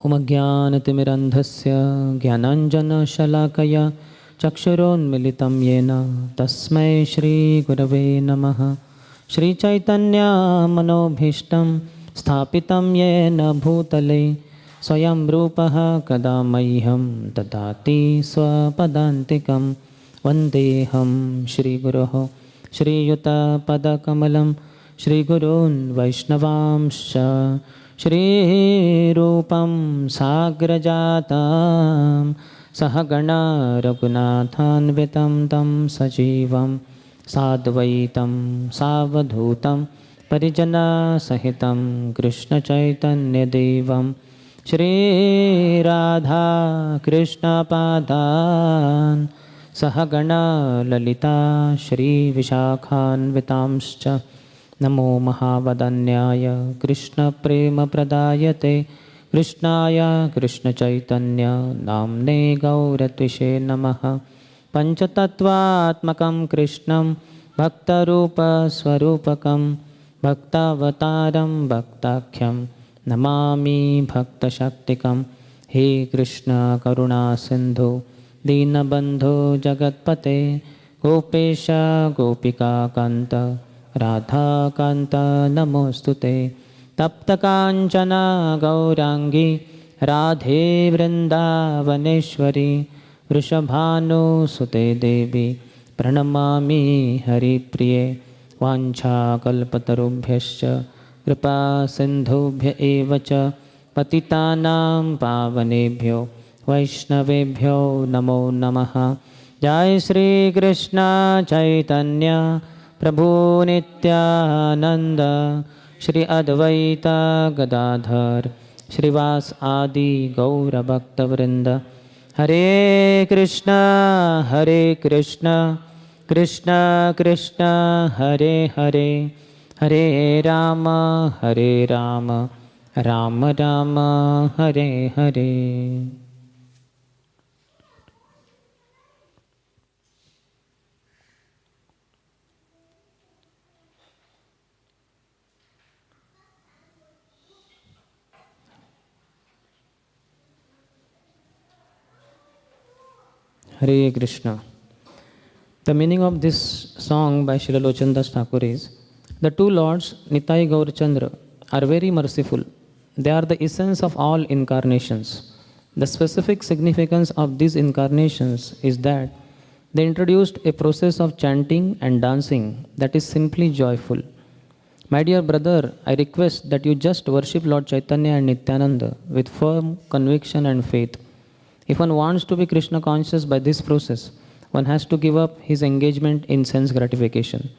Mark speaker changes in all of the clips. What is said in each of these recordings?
Speaker 1: उमज्ञानतिमिरन्धस्य ज्ञानाञ्जनशलाकया चक्षुरोन्मिलितं येन तस्मै श्रीगुरवे नमः। श्रीचैतन्यमनोभीष्टं स्थापितं येन भूतले स्वयं रूपः कदा मह्यं ददाति स्वपदान्तिकं। वन्देऽहं श्रीगुरोः श्रीयुतपदकमलं श्रीगुरून् वैष्णवांश्च श्रीरूपं साग्रजातं सहगणा रघुनाथान्वितं तं सजीवं साद्वैतं सावधूतं परिजनसहितं कृष्णचैतन्यदेवं श्रीराधा कृष्णपादान् सहगणा ललिता श्रीविशाखान्वितांश्च। नमो महावदन्याय कृष्णप्रेमप्रदायते कृष्णाय कृष्णचैतन्य नाम्ने गौरत्विषे नमः। पञ्चतत्त्वात्मकं कृष्णं भक्तरूपस्वरूपकं भक्तावतारं भक्ताख्यं नमामि भक्तशक्तिकं। हे कृष्ण करुणा सिन्धु दीनबन्धो जगत्पते गोपेश गोपिकान्त राधाकान्त नमोऽस्तुते। तप्तकाञ्चन गौराङ्गी राधे वृन्दावनेश्वरी वृषभानुसुते देवी प्रणमामि हरिप्रिये। वाञ्छाकल्पतरुभ्यश्च कृपा सिन्धुभ्य एव च पतितानां पावनेभ्यो वैष्णवेभ्यो नमो नमः। जय श्री कृष्ण चैतन्य प्रभु नित्यानंद श्री अद्वैत गदाधर श्रीवास आदि गौरभक्तवृंद। हरे Krishna Krishna Krishna Hare Hare Hare Ram Ram Ram Hare Hare. Hare Krishna. The meaning of this song by Srila Lochandas Thakur is, the two lords, Nitai Gaurachandra, are very merciful. They are the essence of all incarnations. The specific significance of these incarnations is that they introduced a process of chanting and dancing that is simply joyful. My dear brother, I request that you just worship Lord Chaitanya and Nityananda with firm conviction and faith. If one wants to be Krishna conscious by this process, one has to give up his engagement in sense gratification.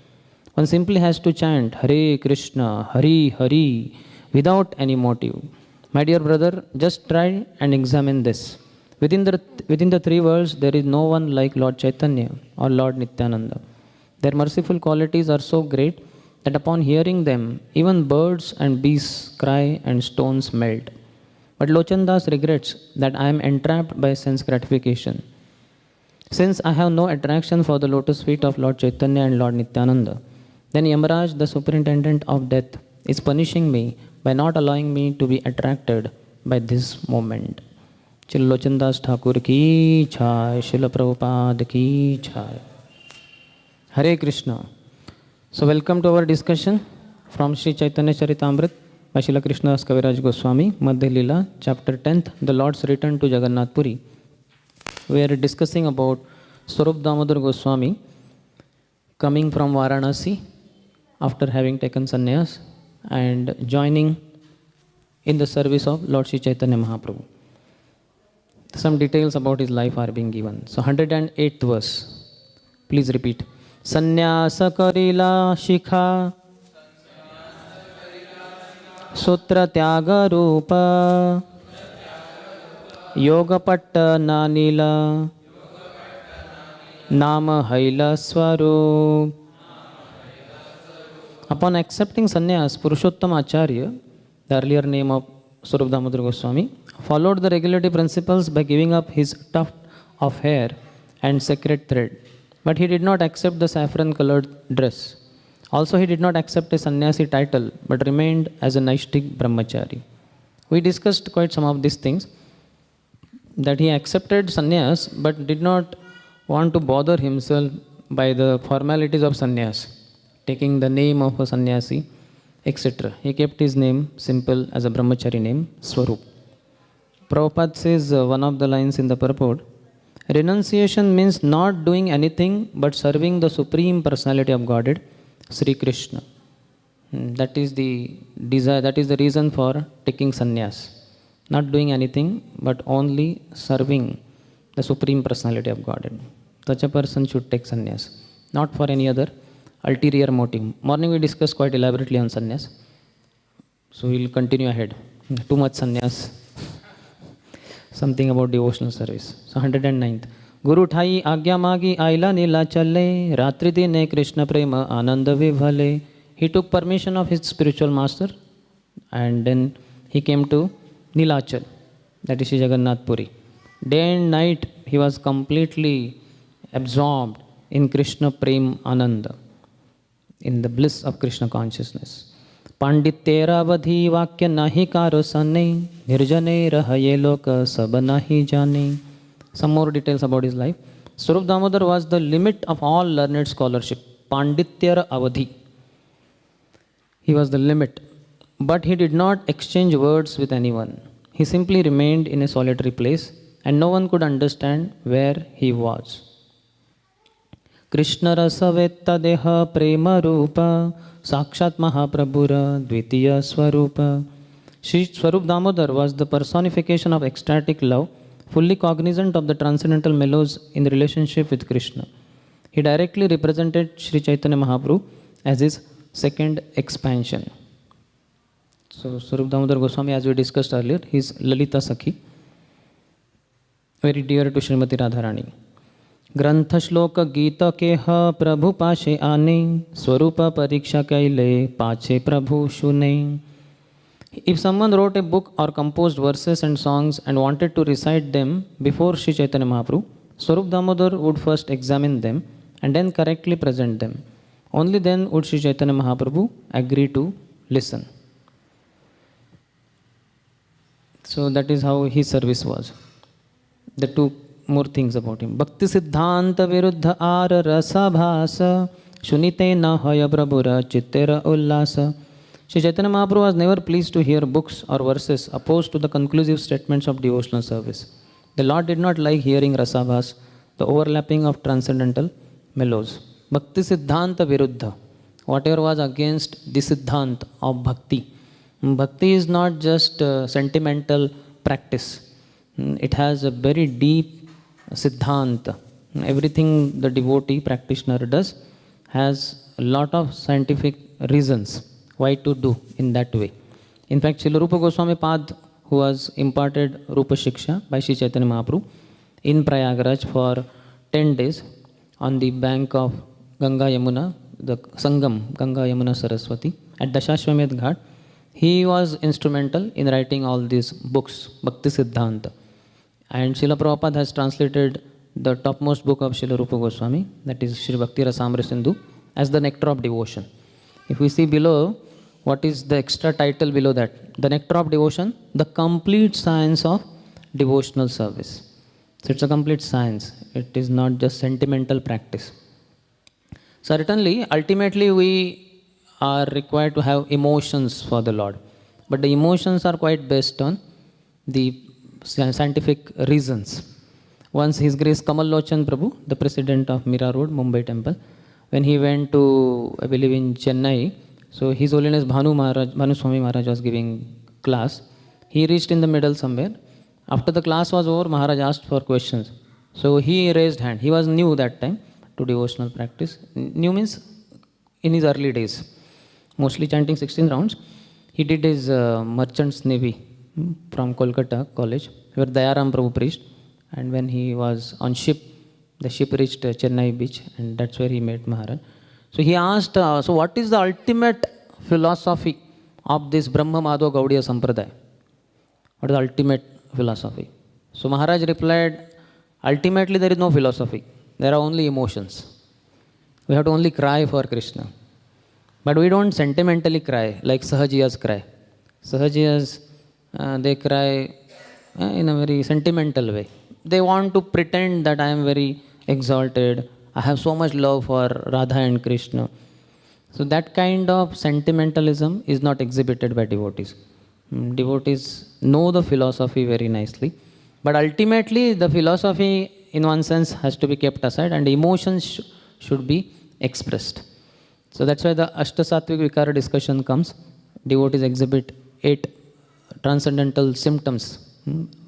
Speaker 1: One simply has to chant Hare Krishna, Hari Hari without any motive. My dear brother, just try and examine this. Within the three worlds, there is no one like Lord Chaitanya or Lord Nityananda. Their merciful qualities are so great that upon hearing them, even birds and beasts cry and stones melt. But Lochandas regrets that I am entrapped by sense gratification. Since I have no attraction for the lotus feet of Lord Chaitanya and Lord Nityananda, then Yamaraj, the superintendent of death, is punishing me by not allowing me to be attracted by this moment. Srila Lochandas Thakur ki jai, Srila Prabhupada ki jai. Hare Krishna. So welcome to our discussion from Sri Chaitanya Charitamrita by Srila Krishnadas Kaviraj Goswami, Madhya Lila, chapter 10th, the Lord's return to Jagannath Puri. We are discussing about Swarup Damodar Goswami coming from Varanasi after having taken sannyas and joining in the service of Lord Sri Chaitanya Mahaprabhu. Some details about his life are being given. So 108th verse. Please repeat. Sannyasa karila shikha Sutra Tyaga Rupa Yoga Patta Nanila Nama Haila Swarup. Upon accepting sannyas, Purushottam Acharya, the earlier name of Swarup Damodar Goswami, followed the regulative principles by giving up his tuft of hair and sacred thread. But he did not accept the saffron-colored dress. Also, he did not accept a sannyasi title, but remained as a Naishtik brahmachari. We discussed quite some of these things, that he accepted sannyas but did not want to bother himself by the formalities of sannyas, taking the name of a sannyasi, etc. He kept his name simple as a brahmachari name, Swarup. Prabhupada says one of the lines in the purport, renunciation means not doing anything but serving the Supreme Personality of Godhead, Sri Krishna. That is the desire, that is the reason for taking sannyas. Not doing anything but only serving the Supreme Personality of Godhead. Such a person should take sannyas, not for any other ulterior motive. Morning we discussed quite elaborately on sannyas, so we will continue ahead. Too much sannyas. Something about devotional service. So 109th. Guru thai agya magi aila nila challe, ratri dine Krishna prema ananda vivale. He took permission of his spiritual master and then he came to Nilachal, that is Jagannath Puri. Day and night he was completely absorbed in Krishna Prem Ananda, in the bliss of Krishna consciousness. Panditera vadhi vakya nahi karo sane, nirjane rahaye loka sab nahi jane. Some more details about his life. Swarup Damodar was the limit of all learned scholarship. Pandityara avadhi. He was the limit. But he did not exchange words with anyone. He simply remained in a solitary place and no one could understand where he was. Krishna rasa vetta deha prema rupa sakshat mahaprabhura dvitiya swarupa. Shri Swarup Damodar was the personification of ecstatic love, fully cognizant of the transcendental mellows in the relationship with Krishna. He directly represented Sri Chaitanya Mahaprabhu as his second expansion. So Swarup Damodar Goswami, as we discussed earlier, he is Lalita Sakhi, very dear to Srimati Radharani. Grantha shloka gita keha prabhu pashe ane, swarupa pariksha kaile pache prabhu shune. If someone wrote a book or composed verses and songs and wanted to recite them before Sri Chaitanya Mahaprabhu, Swarup Damodar would first examine them and then correctly present them. Only then would Sri Chaitanya Mahaprabhu agree to listen. So that is how his service was. The two more things about him. Bhakti Siddhanta Viruddha Ara Rasa Bhasa Shunite Na Haya Prabhura Chittera Ullasa. Sri Chaitanya Mahaprabhu was never pleased to hear books or verses opposed to the conclusive statements of devotional service. The Lord did not like hearing Rasabhas, the overlapping of transcendental mellows. Bhakti Siddhanta Viruddha. Whatever was against the Siddhanta of Bhakti. Bhakti is not just sentimental practice. It has a very deep Siddhanta. Everything the devotee practitioner does has a lot of scientific reasons why to do in that way. In fact, Srila Rupa Goswami Pad, who was imparted Rupa Shiksha by Sri Chaitanya Mahaprabhu in Prayagraj for 10 days on the bank of Ganga Yamuna, the Sangam, Ganga Yamuna Saraswati, at Dashashwamedh Ghat, he was instrumental in writing all these books, Bhakti Siddhanta. And Srila Prabhupada has translated the topmost book of Srila Rupa Goswami, that is Sri Bhakti Rasamrita Sindhu, as the Nectar of Devotion. If we see below, what is the extra title below that? The Nectar of Devotion, the complete science of devotional service. So it's a complete science. It is not just sentimental practice. Certainly, ultimately we are required to have emotions for the Lord. But the emotions are quite based on the scientific reasons. Once His Grace Kamal Lochan Prabhu, the president of Mira Road, Mumbai Temple, when he went to, I believe, in Chennai, so His Holiness Bhanu Swami Maharaj was giving class. He reached in the middle somewhere. After the class was over, Maharaj asked for questions. So he raised hand. He was new that time to devotional practice. New means in his early days. Mostly chanting 16 rounds. He did his Merchant's Navy from Kolkata College, where Dayaram Prabhu preached. And when he was on ship, the ship reached Chennai beach, and that's where he met Maharaj. So he asked, so what is the ultimate philosophy of this Brahma Madhva Gaudiya Sampradaya? What is the ultimate philosophy? So Maharaj replied, ultimately there is no philosophy. There are only emotions. We have to only cry for Krishna. But we don't sentimentally cry like Sahajiyas cry. Sahajiyas they cry in a very sentimental way. They want to pretend that I am very exalted. I have so much love for Radha and Krishna. So that kind of sentimentalism is not exhibited by devotees. Devotees know the philosophy very nicely, but ultimately the philosophy, in one sense, has to be kept aside, and emotions should be expressed. So that's why the Ashtasattvic Vikara discussion comes. Devotees exhibit 8 transcendental symptoms.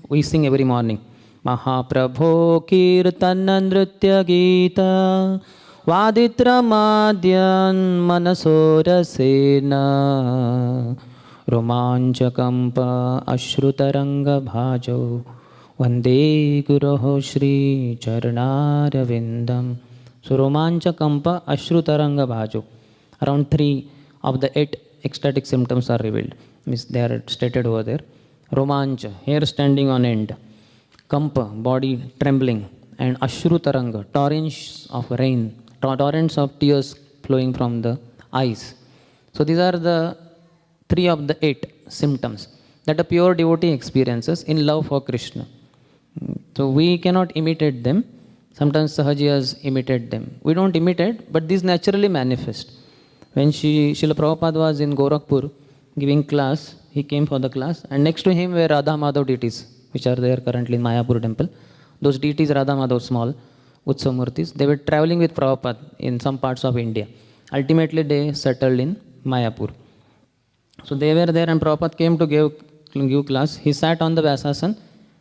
Speaker 1: We sing every morning. Mahaprabho Kirtana Nritya Gita Vaditra Madhyan Manasorasena Romanchakampa Ashrutaranga Bhajo Vande Guroho Shri Charanaravindam. So Romanchakampa Ashrutaranga Bhajo. Around 3 of the 8 ecstatic symptoms are revealed. Means they are stated over there. Romancha, hair standing on end. Kampa, body trembling. And Ashrutaranga, torrents of rain, torrents of tears flowing from the eyes. So these are the 3 of the 8 symptoms that a pure devotee experiences in love for Krishna. So we cannot imitate them. Sometimes Sahajiyas imitate them. We don't imitate, but these naturally manifest. When Srila Prabhupada was in Gorakhpur giving class, he came for the class, and next to him were Radha Madhav deities, which are there currently in Mayapur temple. Those deities, Radha Madhav, small, Utsamurtis, they were traveling with Prabhupada in some parts of India. Ultimately, they settled in Mayapur. So they were there, and Prabhupada came to give class. He sat on the Vyasasan,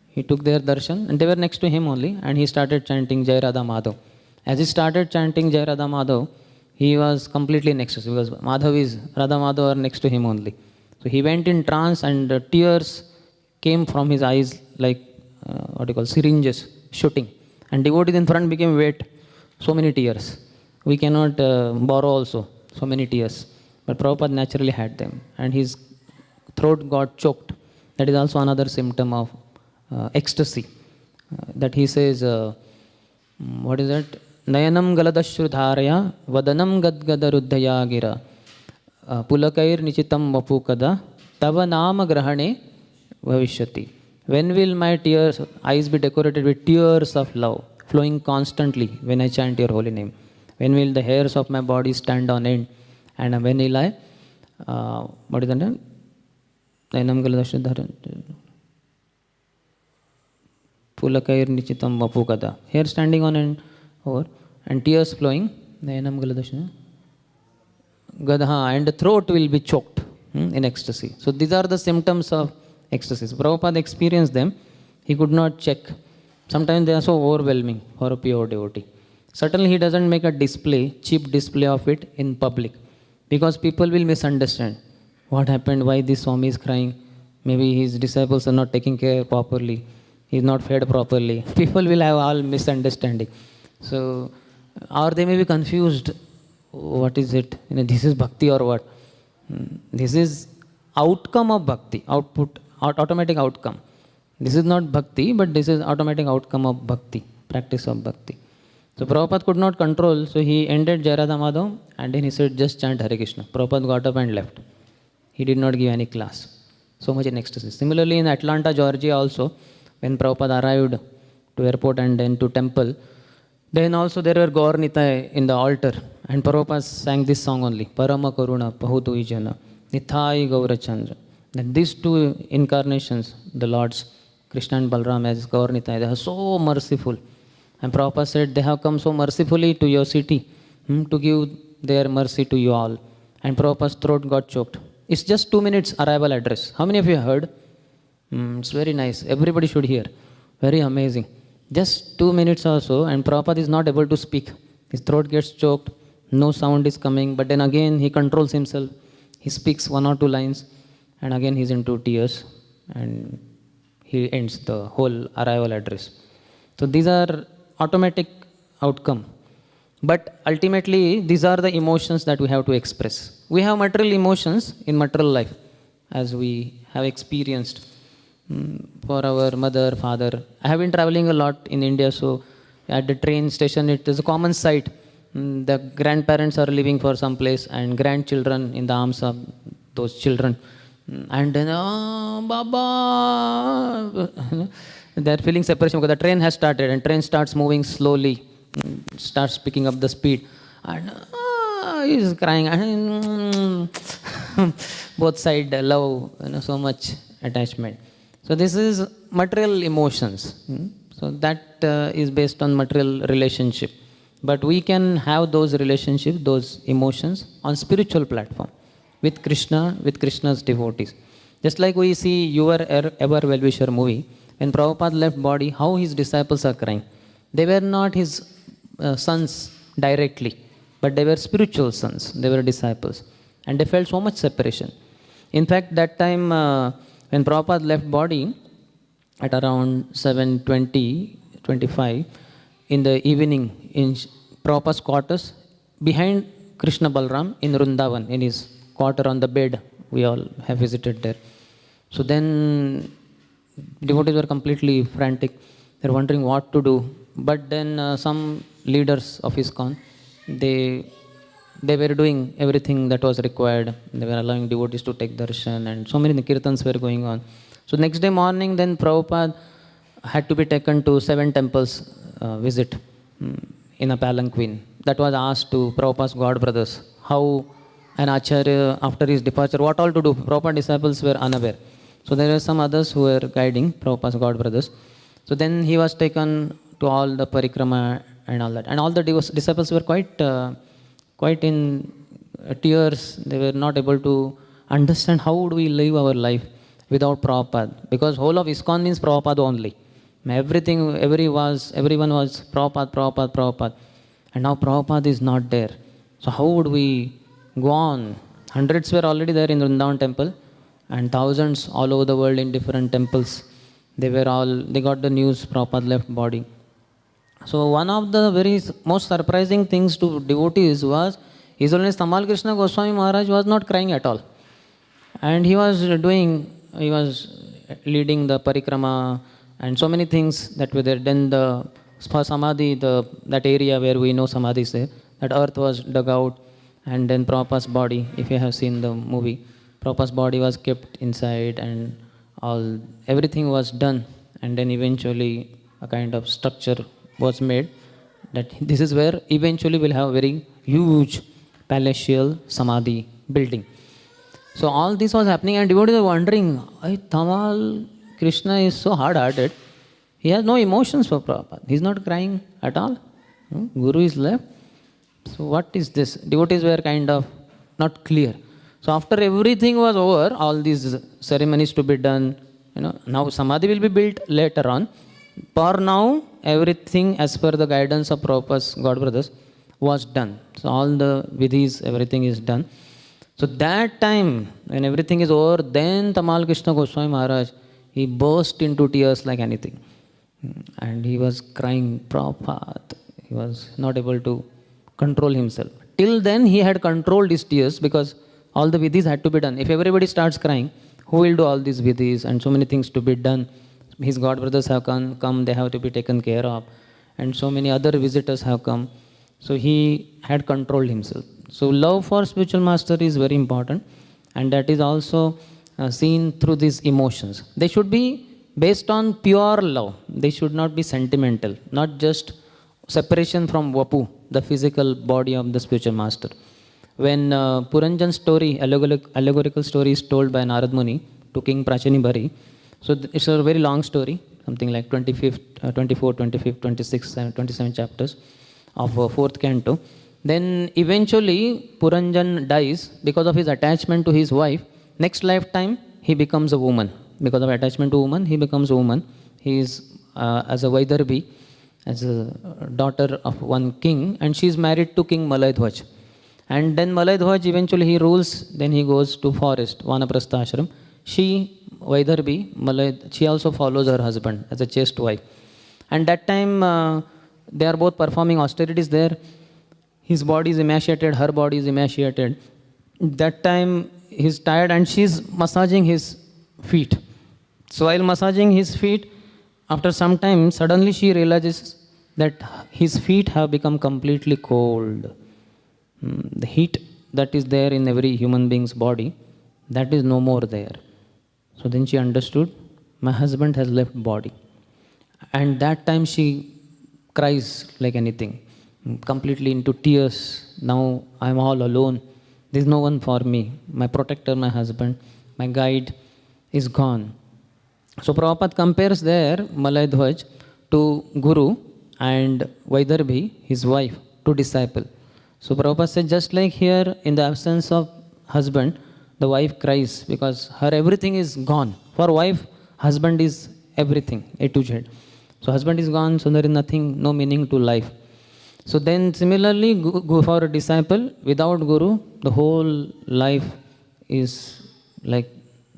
Speaker 1: he took their darshan, and they were next to him only, and he started chanting Jai Radha Madhav. As he started chanting Jai Radha Madhav, he was completely in ecstasy, because Madhav is, Radha Madhav are next to him only. So he went in trance, and tears came from his eyes like syringes shooting. And devotees in front became wet, so many tears. We cannot borrow also so many tears. But Prabhupada naturally had them, and his throat got choked. That is also another symptom of ecstasy. That he says, what is that? Nayanam galadashrudharaya vadanam gadgadaruddhaya gira pulakair nichitam vapukada tava nama grahane bhavishyati. When will my eyes be decorated with tears of love, flowing constantly when I chant your holy name? When will the hairs of my body stand on end? And when will I, what is the name? Nayanam galadashrudharaya pulakair nichitam vapukada. Hair standing on end over, and tears flowing. Nayanam galadashrudharaya. Gadha, and the throat will be choked in ecstasy. So these are the symptoms of ecstasy. So Prabhupada experienced them. He could not check. Sometimes they are so overwhelming for a pure devotee. Certainly he doesn't make a display, cheap display of it in public, because people will misunderstand. What happened? Why this Swami is crying? Maybe his disciples are not taking care properly. He is not fed properly. People will have all misunderstanding. So, or they may be confused. What is it? This is bhakti or what? This is outcome of bhakti, automatic outcome. This is not bhakti, but this is automatic outcome of bhakti, practice of bhakti. So Prabhupada could not control, so he ended Jai Radha Madhav, and then he said, just chant Hare Krishna. Prabhupada got up and left. He did not give any class. So much in ecstasy. Similarly, in Atlanta, Georgia also, when Prabhupada arrived to airport and then to temple, then also there were Gaur Nitai in the altar, and Prabhupada sang this song only, Parama Karuna Pahutu Ijana, Nitai Gaurachandra. Then these 2 incarnations, the Lords, Krishna and Balram as Gaur Nitai, they are so merciful. And Prabhupada said, they have come so mercifully to your city to give their mercy to you all. And Prabhupada's throat got choked. It's just 2 minutes arrival address. How many of you heard? It's very nice. Everybody should hear. Very amazing. Just 2 minutes or so, and Prabhupada is not able to speak. His throat gets choked, no sound is coming, but then again he controls himself. He speaks 1 or 2 lines, and again he's into tears, and he ends the whole arrival address. So these are automatic outcome. But ultimately, these are the emotions that we have to express. We have material emotions in material life, as we have experienced. For our mother, father. I have been traveling a lot in India, so at the train station, it is a common sight. The grandparents are living for some place, and grandchildren in the arms of those children. And then, oh, Baba, they're feeling separation because the train has started and train starts moving slowly, starts picking up the speed. And he's crying. And both side love, so much attachment. So this is material emotions. So that is based on material relationship. But we can have those relationships, those emotions on spiritual platform with Krishna, with Krishna's devotees. Just like we see Your Ever Well-Wisher movie, when Prabhupada left body, how his disciples are crying. They were not his sons directly, but they were spiritual sons, they were disciples. And they felt so much separation. In fact, that time when Prabhupada left body, at around 7:20, 25, in the evening, in Prabhupada's quarters, behind Krishna Balram in Vrindavan, in his quarter on the bed, we all have visited there. So then devotees were completely frantic. They're wondering what to do. But then some leaders of ISKCON, they were doing everything that was required. They were allowing devotees to take darshan, and so many kirtans were going on. So next day morning, then Prabhupada had to be taken to 7 temples visit in a palanquin. That was asked to Prabhupada's God brothers. How an acharya, after his departure, what all to do? Prabhupada disciples were unaware. So there were some others who were guiding Prabhupada's God brothers. So then he was taken to all the parikrama and all that. And all the disciples were quite in tears. They were not able to understand how would we live our life without Prabhupada. Because whole of ISKCON means Prabhupada only. Everyone was Prabhupada, Prabhupada, Prabhupada. And now Prabhupada is not there. So how would we go on? Hundreds were already there in Vrindavan temple, and thousands all over the world in different temples. They got the news Prabhupada left body. So one of the very most surprising things to devotees was His Holiness Tamal Krishna Goswami Maharaj was not crying at all. And he was leading the parikrama and so many things that were there. Then for Samadhi, that area where we know Samadhi is there, that earth was dug out, and then Prabhupada's body, if you have seen the movie, Prabhupada's body was kept inside and everything was done, and then eventually a kind of structure was made that this is where eventually we'll have a very huge palatial Samadhi building. So all this was happening and devotees were wondering, Tamal Krishna is so hard-hearted. He has no emotions for Prabhupada. He's not crying at all. Guru is left. So what is this? Devotees were kind of not clear. So after everything was over, all these ceremonies to be done, now Samadhi will be built later on. For now, everything as per the guidance of Prabhupada's God brothers was done. So all the vidhis, everything is done. So that time, when everything is over, then Tamal Krishna Goswami Maharaj, he burst into tears like anything. And he was crying, Prabhupada. He was not able to control himself. Till then, he had controlled his tears because all the vidhis had to be done. If everybody starts crying, who will do all these vidhis and so many things to be done? His God brothers have come, they have to be taken care of. And so many other visitors have come. So he had controlled himself. So love for spiritual master is very important, and that is also seen through these emotions. They should be based on pure love. They should not be sentimental, not just separation from Vapu, the physical body of the spiritual master. When Puranjan's story, allegorical story is told by Narad Muni to King Prachini Bhari, so it's a very long story, something like 24, 25, 26, 27 chapters of 4th canto. Then eventually Puranjan dies because of his attachment to his wife. Next lifetime he becomes a woman. Because of attachment to woman, he becomes a woman. He is as a Vaidarbhi, as a daughter of one king, and she is married to King Malaydhwaj. And then Malaydhwaj eventually he rules, then he goes to forest, Vanaprastha ashram. She, Vaidarbhi, she also follows her husband as a chaste wife. And that time they are both performing austerities there. His body is emaciated, her body is emaciated. That time he's tired and she's massaging his feet. So while massaging his feet, after some time, suddenly she realizes that his feet have become completely cold. The heat that is there in every human being's body, that is no more there. So then she understood, my husband has left body. And that time she cries like anything, completely into tears. Now I'm all alone. There's no one for me. My protector, my husband, my guide is gone. So Prabhupada compares there Malay Dhwaj to Guru and Vaidarbhi, his wife, to disciple. So Prabhupada said, just like here, in the absence of husband, the wife cries because her everything is gone. For wife, husband is everything, A to Z. So husband is gone, so there is nothing, no meaning to life. So then similarly, for a disciple, without Guru, the whole life is like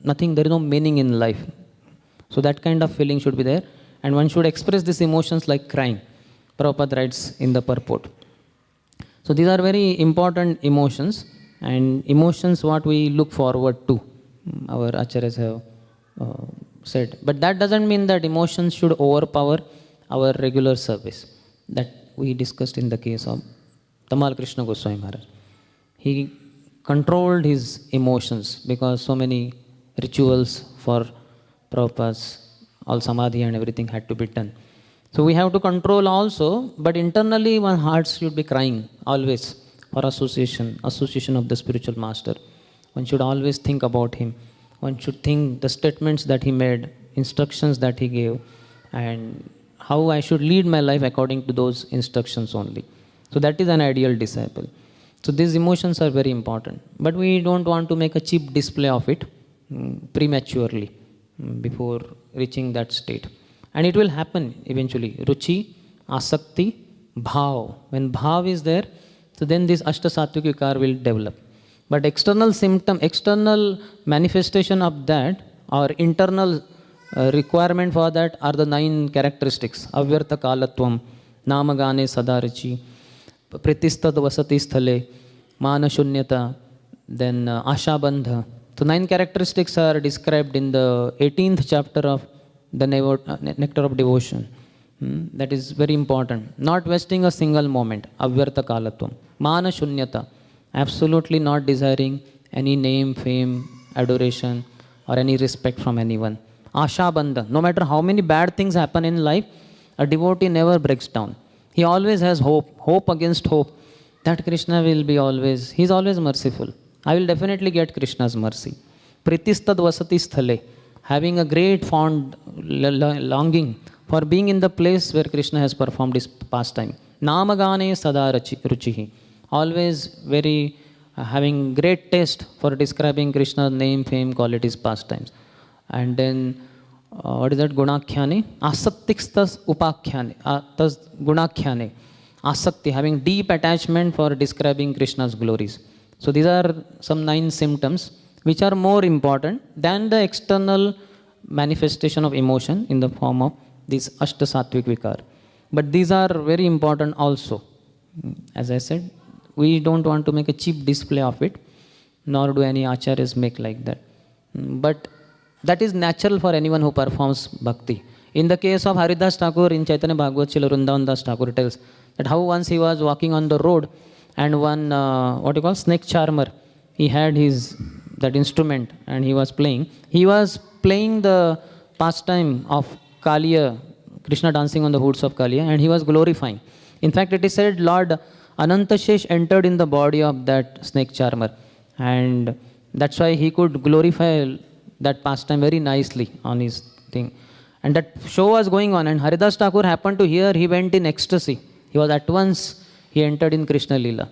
Speaker 1: nothing, there is no meaning in life. So that kind of feeling should be there. And one should express these emotions like crying. Prabhupada writes in the purport. So these are very important emotions, and emotions what we look forward to, our acharyas have said. But that doesn't mean that emotions should overpower our regular service. That we discussed in the case of Tamal Krishna Goswami Maharaj. He controlled his emotions because so many rituals for Prabhupada's, all samadhi and everything had to be done. So we have to control also, but internally one heart should be crying always for association of the spiritual master. One should always think about him. One should think the statements that he made, instructions that he gave, and how I should lead my life according to those instructions only. So that is an ideal disciple. So these emotions are very important. But we don't want to make a cheap display of it prematurely before reaching that state. And it will happen eventually. Ruchi, asakti, bhav. When bhav is there, so then this ashtasattvic vikar will develop. But external symptom, external manifestation of that, or internal requirement for that are the 9 characteristics. Avyartha kalatvam, namagane sadarichi, pritistad vasati sthale, mana shunyata, then ashabandha. So 9 characteristics are described in the 18th chapter of the Nectar of Devotion. That is very important. Not wasting a single moment. Avyartha kalatvam. Mana shunyata. Absolutely not desiring any name, fame, adoration, or any respect from anyone. Ashabandha. No matter how many bad things happen in life, a devotee never breaks down. He always has hope. Hope against hope. That Krishna will be always, he is always merciful. I will definitely get Krishna's mercy. Pritistad vasati sthale. Having a great fond longing for being in the place where Krishna has performed his pastime. Namagane sada ruchihi. Always very having great taste for describing Krishna's name, fame, qualities, pastimes. And then what is that? Gunakhyane. Asaktikstas upakhyane. Tas gunakhyane. Asakti, having deep attachment for describing Krishna's glories. So these are some 9 symptoms which are more important than the external manifestation of emotion in the form of this ashtasattvic vikar. But these are very important also. As I said, we don't want to make a cheap display of it, nor do any acharyas make like that. But that is natural for anyone who performs bhakti. In the case of Haridas Thakur in Chaitanya Bhagavat, Srila Vrindavan Das Thakur tells that how once he was walking on the road and one, snake charmer, he had his, that instrument and he was playing. He was playing the pastime of Kaliya, Krishna dancing on the hoods of Kaliya, and he was glorifying. In fact, it is said Lord Anantashesh entered in the body of that snake charmer, and that's why he could glorify that pastime very nicely on his thing. And that show was going on, and Haridas Thakur happened to hear, he went in ecstasy. He was at once, he entered in Krishna Leela.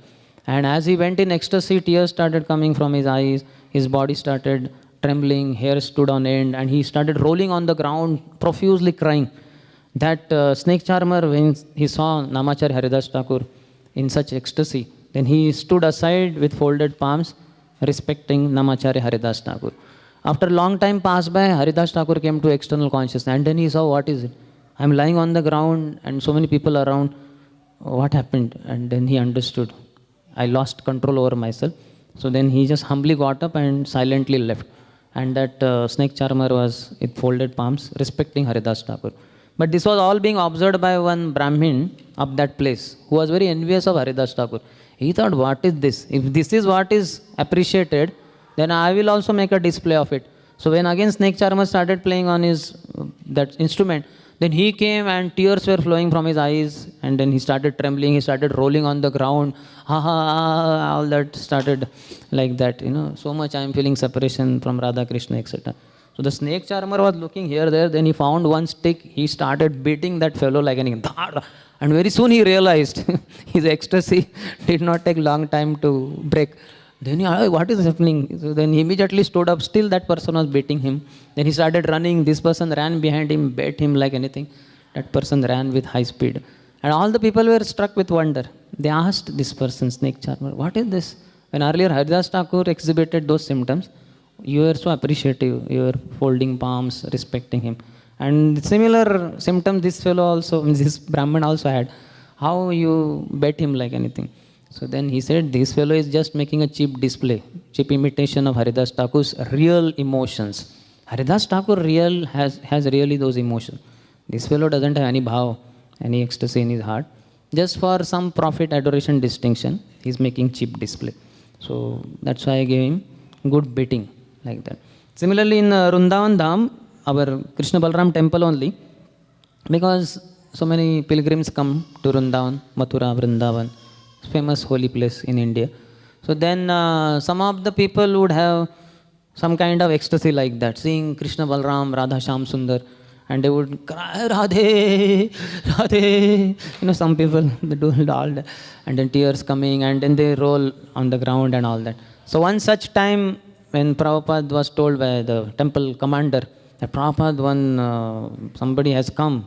Speaker 1: And as he went in ecstasy, tears started coming from his eyes, his body started trembling, hair stood on end, and he started rolling on the ground, profusely crying. That snake charmer, when he saw Namacharya Haridas Thakur in such ecstasy, then he stood aside with folded palms, respecting Namacharya Haridas Thakur. After a long time passed by, Haridas Thakur came to external consciousness, and then he saw, what is it? I am lying on the ground and so many people around. What happened? And then he understood. I lost control over myself. So then he just humbly got up and silently left. And that snake charmer was with folded palms, respecting Haridas Thakur. But this was all being observed by one Brahmin of that place, who was very envious of Haridas Thakur. He thought, what is this? If this is what is appreciated, then I will also make a display of it. So when again snake charmer started playing on his that instrument, then he came and tears were flowing from his eyes, and then he started trembling, he started rolling on the ground, ha ha, ha, all that started like that, so much I am feeling separation from Radha Krishna, etc. So the snake charmer was looking here, there, then he found one stick, he started beating that fellow like anything. And very soon he realized his ecstasy did not take long time to break. Then he, what is happening? So then he immediately stood up, still that person was beating him. Then he started running, this person ran behind him, beat him like anything. That person ran with high speed. And all the people were struck with wonder. They asked this person, snake charmer, what is this? When earlier Haridas Thakur exhibited those symptoms, you were so appreciative, you were folding palms, respecting him. And similar symptom this fellow also, this Brahman also had. How you bet him like anything. So then he said, this fellow is just making a cheap display, cheap imitation of Haridas Thakur's real emotions. Haridas Thakur has really those emotions. This fellow doesn't have any bhav, any ecstasy in his heart. Just for some profit, adoration, distinction, he's making cheap display. So that's why I gave him good beating like that. Similarly, in Vrindavan Dham, our Krishna Balram temple only, because so many pilgrims come to Vrindavan, Mathura, Vrindavan, famous holy place in India. So then some of the people would have some kind of ecstasy like that, seeing Krishna Balram, Radha Shyam Sundar, and they would cry, Radhe, Radhe. Some people, they do all that, and then tears coming, and then they roll on the ground and all that. So one such time, when Prabhupada was told by the temple commander that Prabhupada, somebody has come,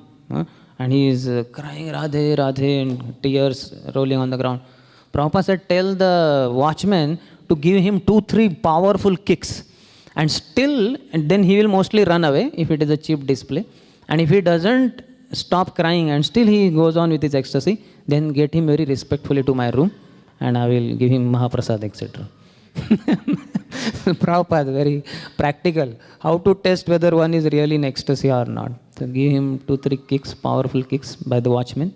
Speaker 1: and he is crying Radhe, Radhe, and tears rolling on the ground. Prabhupada said, tell the watchman to give him 2-3 powerful kicks. And then he will mostly run away if it is a cheap display. And if he doesn't stop crying and still he goes on with his ecstasy, then get him very respectfully to my room and I will give him Mahaprasad, etc. Prabhupada, very practical. How to test whether one is really in ecstasy or not. So give him 2-3 kicks, powerful kicks by the watchmen.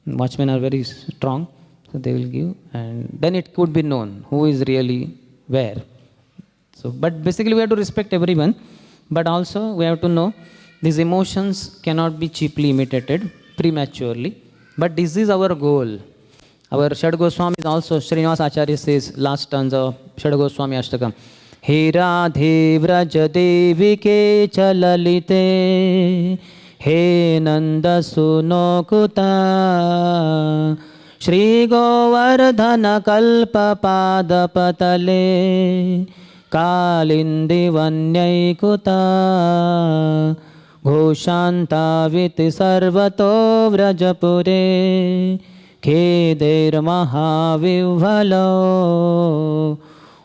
Speaker 1: Watchmen are very strong, so they will give, and then it could be known who is really where. So, but basically we have to respect everyone, but also we have to know these emotions cannot be cheaply imitated prematurely. But this is our goal. Our Shad Goswami is also, Srinivas Acharya says, last stanza of Shad Goswami Ashtakam, He Radhe Vraja Devike Chalalite, He Nanda Suno Kuta, Shri Govardhana Kalpa Pada Patale, Kalindi Vanyaikuta, Ghoshanta Viti Sarvato Vrajapure, Kheder Mahavivhalo,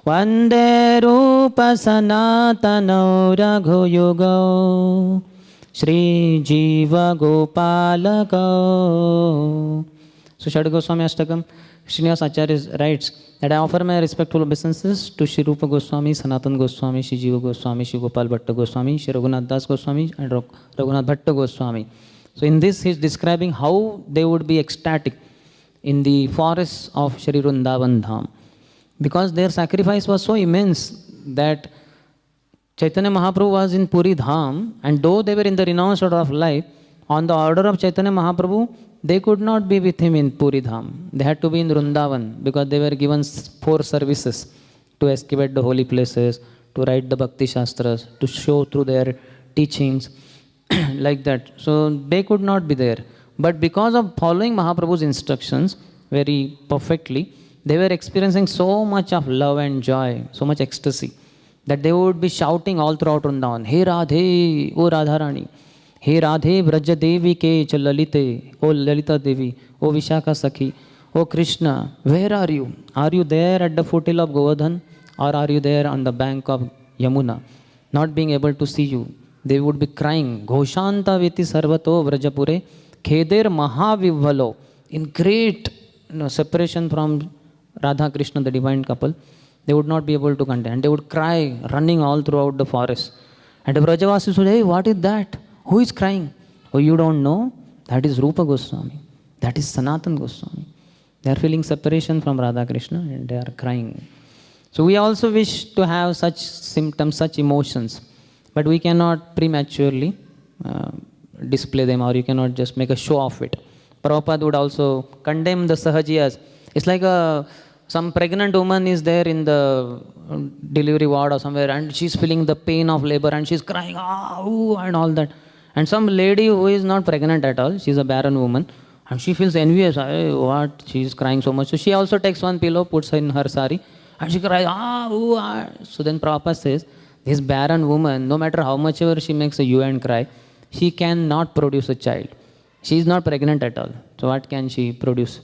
Speaker 1: Vande Rupa Sanatano Raghuyugo, Shri Jiva Gopalako. So Shad Goswami Ashtakam, Srinivas Acharya writes that I offer my respectful obeisances to Shri Rupa Goswami, Sanatan Goswami, Shri Jiva Goswami, Shri Gopal Bhatta Goswami, Shri Raghunath Das Goswami and Raghunath Bhatta Goswami. So in this he is describing how they would be ecstatic in the forests of Shri Vrindavan Dham, because their sacrifice was so immense that Chaitanya Mahaprabhu was in Puri Dham, and though they were in the renounced order of life, on the order of Chaitanya Mahaprabhu, they could not be with him in Puri Dham. They had to be in Vrindavan because they were given 4 services to excavate the holy places, to write the Bhakti Shastras, to show through their teachings, like that. So they could not be there. But because of following Mahaprabhu's instructions very perfectly, they were experiencing so much of love and joy, so much ecstasy, that they would be shouting all throughout Vrindavan, Hey Radhe, O Radharani, Hey Radhe Vraja Devi ke Chalalite, O Lalita Devi, O Vishaka Sakhi, O Krishna, where are you? Are you there at the foothills of Govardhan, or are you there on the bank of Yamuna? Not being able to see you, they would be crying, Ghoshanta Viti Sarvato Vrajapure, Kheder Mahavivhalo, in great separation from Radha Krishna, the divine couple. They would not be able to contain. And they would cry, running all throughout the forest. And the Brajavasis would say, hey, what is that? Who is crying? Oh, you don't know? That is Rupa Goswami. That is Sanatan Goswami. They are feeling separation from Radha Krishna and they are crying. So we also wish to have such symptoms, such emotions, but we cannot prematurely display them, or you cannot just make a show of it. Prabhupada would also condemn the sahajiyas. It's like some pregnant woman is there in the delivery ward or somewhere, and she's feeling the pain of labor, and she's crying, ah, ooh, and all that. And some lady who is not pregnant at all, she's a barren woman, and she feels envious. What? She's crying so much. So she also takes one pillow, puts her in her sari, and she cries, ah, ooh, ah. So then Prabhupada says, this barren woman, no matter how much ever she makes a hue and cry, she cannot produce a child. She is not pregnant at all. So what can she produce?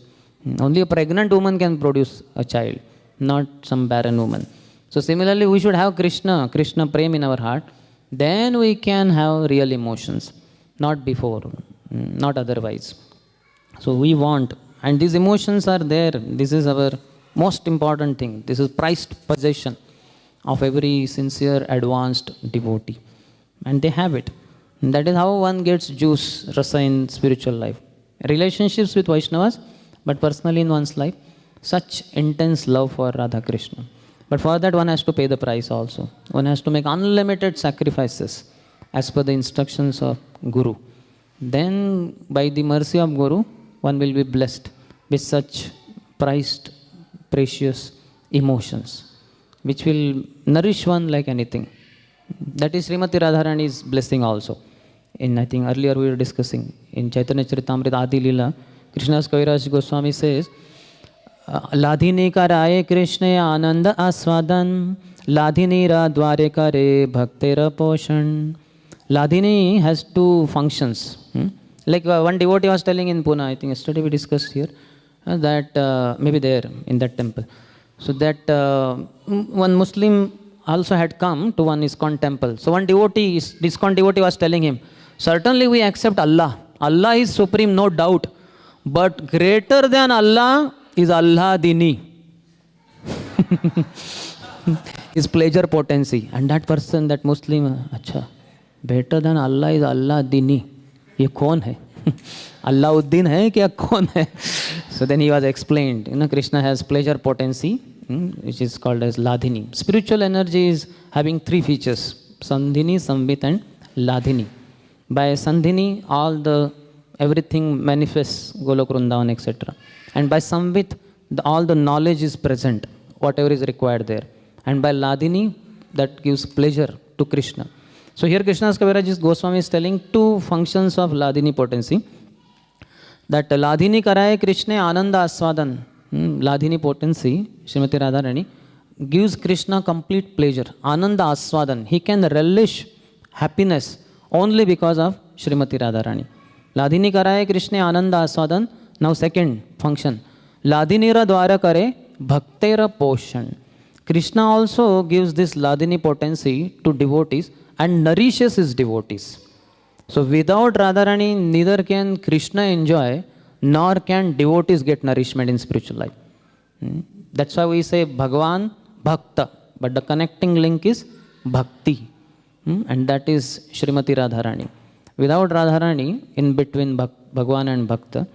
Speaker 1: Only a pregnant woman can produce a child, not some barren woman. So similarly, we should have Krishna Prem in our heart. Then we can have real emotions, not before, not otherwise. So we want, and these emotions are there. This is our most important thing. This is prized possession of every sincere, advanced devotee. And they have it. And that is how one gets juice, rasa in spiritual life. Relationships with Vaishnavas, but personally in one's life, such intense love for Radha Krishna. But for that one has to pay the price also. One has to make unlimited sacrifices as per the instructions of Guru. Then by the mercy of Guru, one will be blessed with such prized, precious emotions, which will nourish one like anything. That is Srimati Radharani's blessing also. I think earlier we were discussing in Chaitanya Charitamrita Adi Lila, Krishna's Kaviraj Goswami says, Ladhini karaye Krishna ananda aswadan, Ladhini ra dware kare bhaktera poshan. Ladhini has two functions. Like one devotee was telling in Pune, I think yesterday we discussed here, that maybe there in that temple. So that one Muslim also had come to one ISKCON temple. So one devotee, ISKCON devotee was telling him, certainly we accept Allah. Allah is supreme, no doubt. But greater than Allah is Allah Dini. His pleasure potency. And that person, that Muslim, acha, better than Allah is Allah Dini. Ye kaun hai? Allahuddin hai kya kaun hai? So then he was explained, Krishna has pleasure potency, which is called as Ladhini. Spiritual energy is having three features, Sandhini, Samvit and Ladhini. By Sandhini, everything manifests, Golok Vrindavan, etc. And by Samvit, all the knowledge is present, whatever is required there. And by Ladhini, that gives pleasure to Krishna. So here Krishna's Kaviraj Goswami is telling two functions of Ladhini potency. That Ladhini karaye Krishna ananda aswadan. Ladhini potency, Srimati Radharani, gives Krishna complete pleasure. Ananda aswadan. He can relish happiness only because of Srimati Radharani. Ladhini karaye Krishna ananda aswadan. Now second function. Ladhini ra dwara kare bhaktera poshan. Krishna also gives this Ladhini potency to devotees and nourishes his devotees. So without Radharani, neither can Krishna enjoy, nor can devotees get nourishment in spiritual life. That's why we say Bhagavan, Bhakta. But the connecting link is Bhakti. And that is Srimati Radharani. Without Radharani, in between Bhagavan and Bhakta,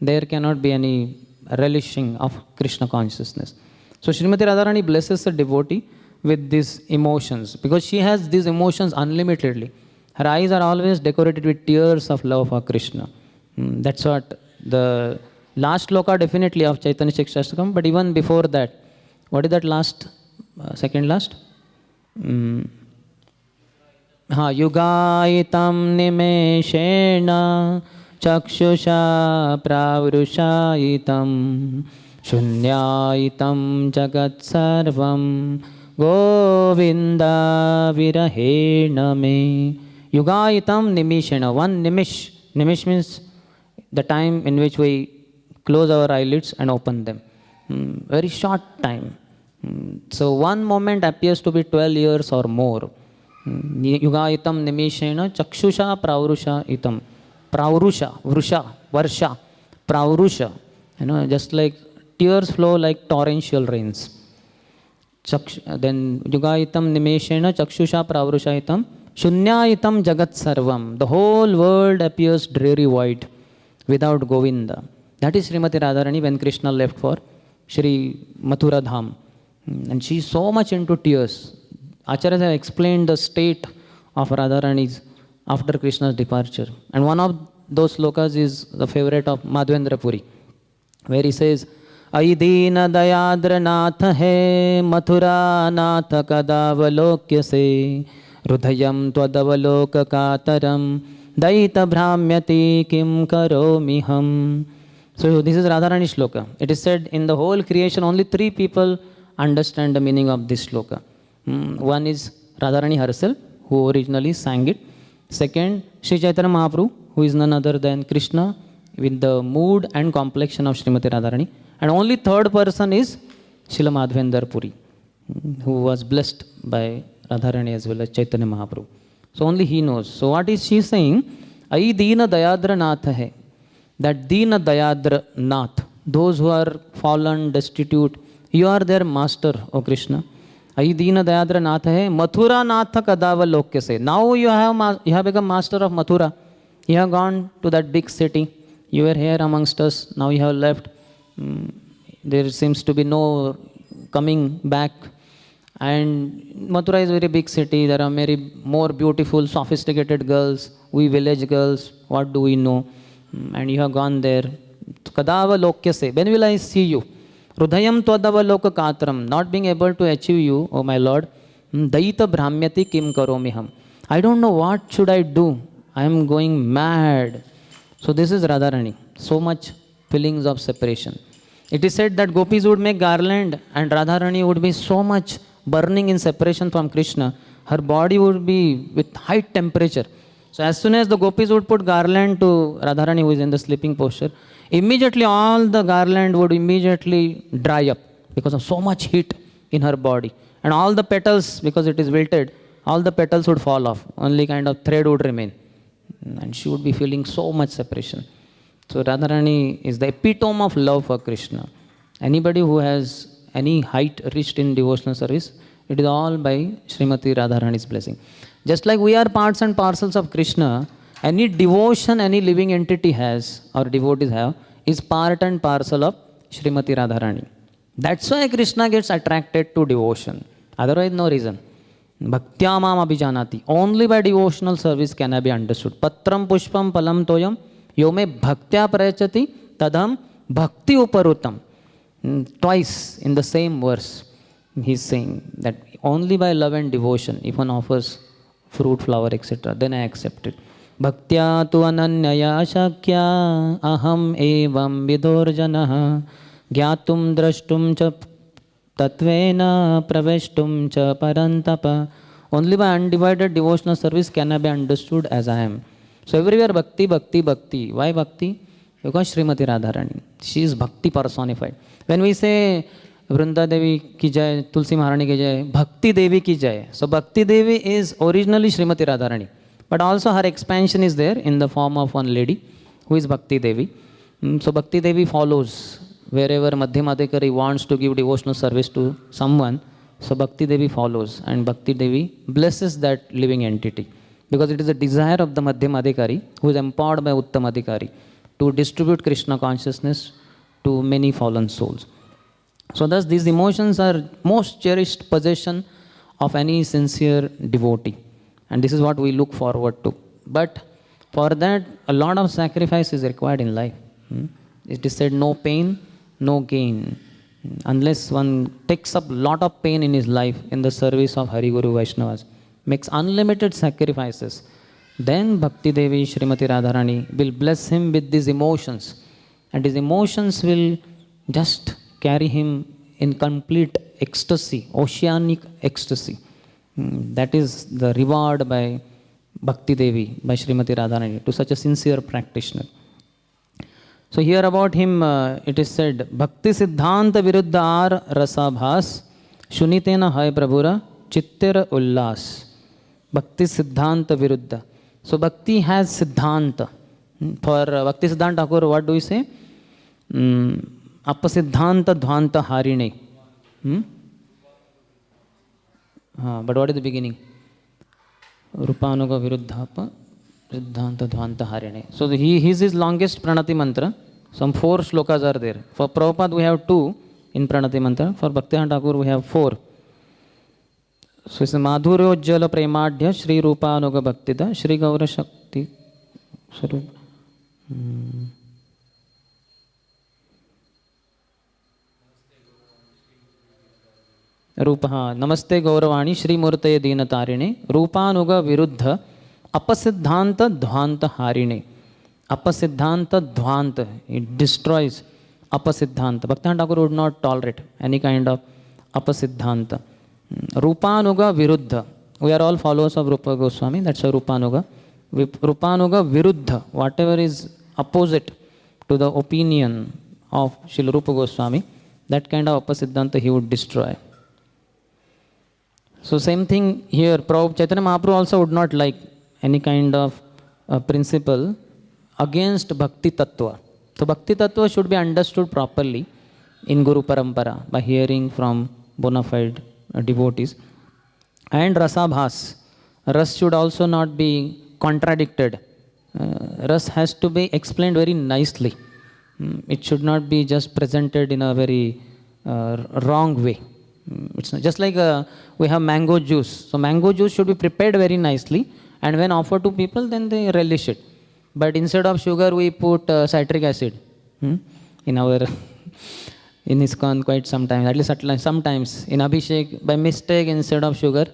Speaker 1: there cannot be any relishing of Krishna consciousness. So Srimati Radharani blesses the devotee with these emotions, because she has these emotions unlimitedly. Her eyes are always decorated with tears of love for Krishna. That's what the last sloka definitely of Chaitanya Charitamrita, but even before that, what is that last, second last? Yugaitam nimeshena chakshusha pravrushayitam shunyaitam jagat sarvam govinda virahena me. Yugaitam nimishena. One nimish. Nimish means the time in which we close our eyelids and open them. Very short time. So one moment appears to be 12 years or more. Yugaitam nimishena chakshusha pravrusha itam. Pravrusha, vrusha, varsha, pravrusha. Just like tears flow like torrential rains. Then Yugaitam nimeshena chakshusha pravrushayitam shunyayitam jagat sarvam. The whole world appears dreary void without Govinda. That is Srimati Radharani when Krishna left for Shri Mathura Dham. And she is so much into tears. Acharyas have explained the state of Radharani's after Krishna's departure. And one of those slokas is the favorite of Madhvendra Puri, where he says, Ai Deena Dayadra Nath hai, Mathura Nath Kadavalokyase, se, Rudhayam Twadavaloka Kataram, Daita Brahmyati Kim Karomiham. So this is Radharani shloka. It is said in the whole creation only 3 people understand the meaning of this shloka. One is Radharani herself, who originally sang it. Second, Sri Chaitanya Mahaprabhu, who is none other than Krishna, with the mood and complexion of Srimati Radharani. And only third person is Srila Madhvendra Puri, who was blessed by Radharani as well as Chaitanya Mahaprabhu. So only he knows. So what is she saying? Ai Deena Dayadra Nath hai. That Deena Dayadra Nath, those who are fallen, destitute, you are their master, O Krishna. Ai Deena Dayadra Nath hai, Mathura Nath Kadavalokyase. Se. Now you have become master of Mathura. You have gone to that big city. You were here amongst us. Now you have left. There seems to be no coming back. And Mathura is a very big city. There are many more beautiful, sophisticated girls. We village girls, what do we know? And you have gone there. Kadavalokyase. When will I see you? Rudhayam Twadavaloka Katram. Not being able to achieve you, O my Lord. Daita Brahmyati Kim Karomiham. I don't know what should I do. I am going mad. So this is Radharani. So much feelings of separation. It is said that gopis would make garland and Radharani would be so much burning in separation from Krishna. Her body would be with high temperature. So as soon as the gopis would put garland to Radharani, who is in the sleeping posture, immediately all the garland would immediately dry up because of so much heat in her body. And all the petals, because it is wilted, all the petals would fall off. Only kind of thread would remain. And she would be feeling so much separation. So Radharani is the epitome of love for Krishna. Anybody who has any height reached in devotional service, it is all by Srimati Radharani's blessing. Just like we are parts and parcels of Krishna, any devotion any living entity has or devotees have is part and parcel of Srimati Radharani. That's why Krishna gets attracted to devotion. Otherwise, no reason. Bhaktya mam abhijanati. Only by devotional service can I be understood. Patram pushpam palam toyam yome bhaktya prayachati tadham bhakti uparutam. Twice in the same verse, he is saying that only by love and devotion, if one offers fruit, flower, etc., then I accept it. Bhaktya tu ananyaya shakya aham evam vidorjanaha gyatum drashtum cha tatvena praveshtum cha parantapa. Only by undivided devotional service can I be understood as I am. So everywhere bhakti, bhakti, bhakti. Why bhakti? Because Srimati Radharani. She is bhakti personified. When we say Vrinda Devi ki jai, Tulsi Maharani ki jai, Bhakti Devi ki jai. So Bhakti Devi is originally Srimati Radharani. But also her expansion is there in the form of one lady who is Bhakti Devi. So Bhakti Devi follows wherever Madhyama Adhikari wants to give devotional service to someone. So Bhakti Devi follows and Bhakti Devi blesses that living entity. Because it is a desire of the Madhyama Adhikari who is empowered by Uttama Adhikari to distribute Krishna consciousness to many fallen souls. So thus these emotions are most cherished possession of any sincere devotee. And this is what we look forward to. But for that, a lot of sacrifice is required in life. It is said no pain, no gain. Unless one takes up a lot of pain in his life in the service of Hari Guru Vaishnavas, makes unlimited sacrifices, then Bhakti Devi Srimati Radharani will bless him with these emotions. And his emotions will just carry him in complete ecstasy, oceanic ecstasy. That is the reward by Bhakti Devi, by Srimati Radharani, to such a sincere practitioner. So here about him, it is said, Bhakti Siddhanta Viruddhar Rasabhas Shunitena Hai Prabhura Chittira Ullas. Bhakti Siddhanta Viruddha. So Bhakti has Siddhanta. For Bhakti Siddhanta Thakur, what do we say? Appasiddhanta Dhvanta Harine. But what is the beginning? Rupanuga Viruddhapa Siddhanta Dhvanta Harine. So his longest pranati mantra. Some 4 shlokas are there. For Prabhupada we have 2. in Pranati Mantra. For Bhaktivinoda Thakur, we have 4. So it's Madhurojjala Premadhya Shri Rupanuga Bhaktida Shri Gaura Shakti Sarup. Rupa Namaste Gauravani Shri Murtaye Dina Tarine Rupanuga Viruddha Apasiddhanta Dhvanta Harine. Apasiddhanta Dhvanta, it destroys Apasiddhanta. Bhaktivinoda Thakur would not tolerate any kind of Apasiddhanta. Rupanuga Viruddha. We are all followers of Rupa Goswami, that's a Rupanuga. Rupanuga Viruddha, whatever is opposite to the opinion of Srila Rupa Goswami, that kind of Apasiddhanta he would destroy. So same thing here, Prabhupada Chaitanya Mahaprabhu also would not like any kind of principle against Bhakti Tattva. So Bhakti Tattva should be understood properly in Guru Parampara by hearing from bona fide devotees. And Rasabhas. Ras should also not be contradicted. Ras has to be explained very nicely. It should not be just presented in a very wrong way. It's not, just like we have mango juice. So mango juice should be prepared very nicely, and when offered to people, then they relish it. But instead of sugar, we put citric acid in our in ISKCON quite sometimes. At least sometimes in Abhishek, by mistake, instead of sugar,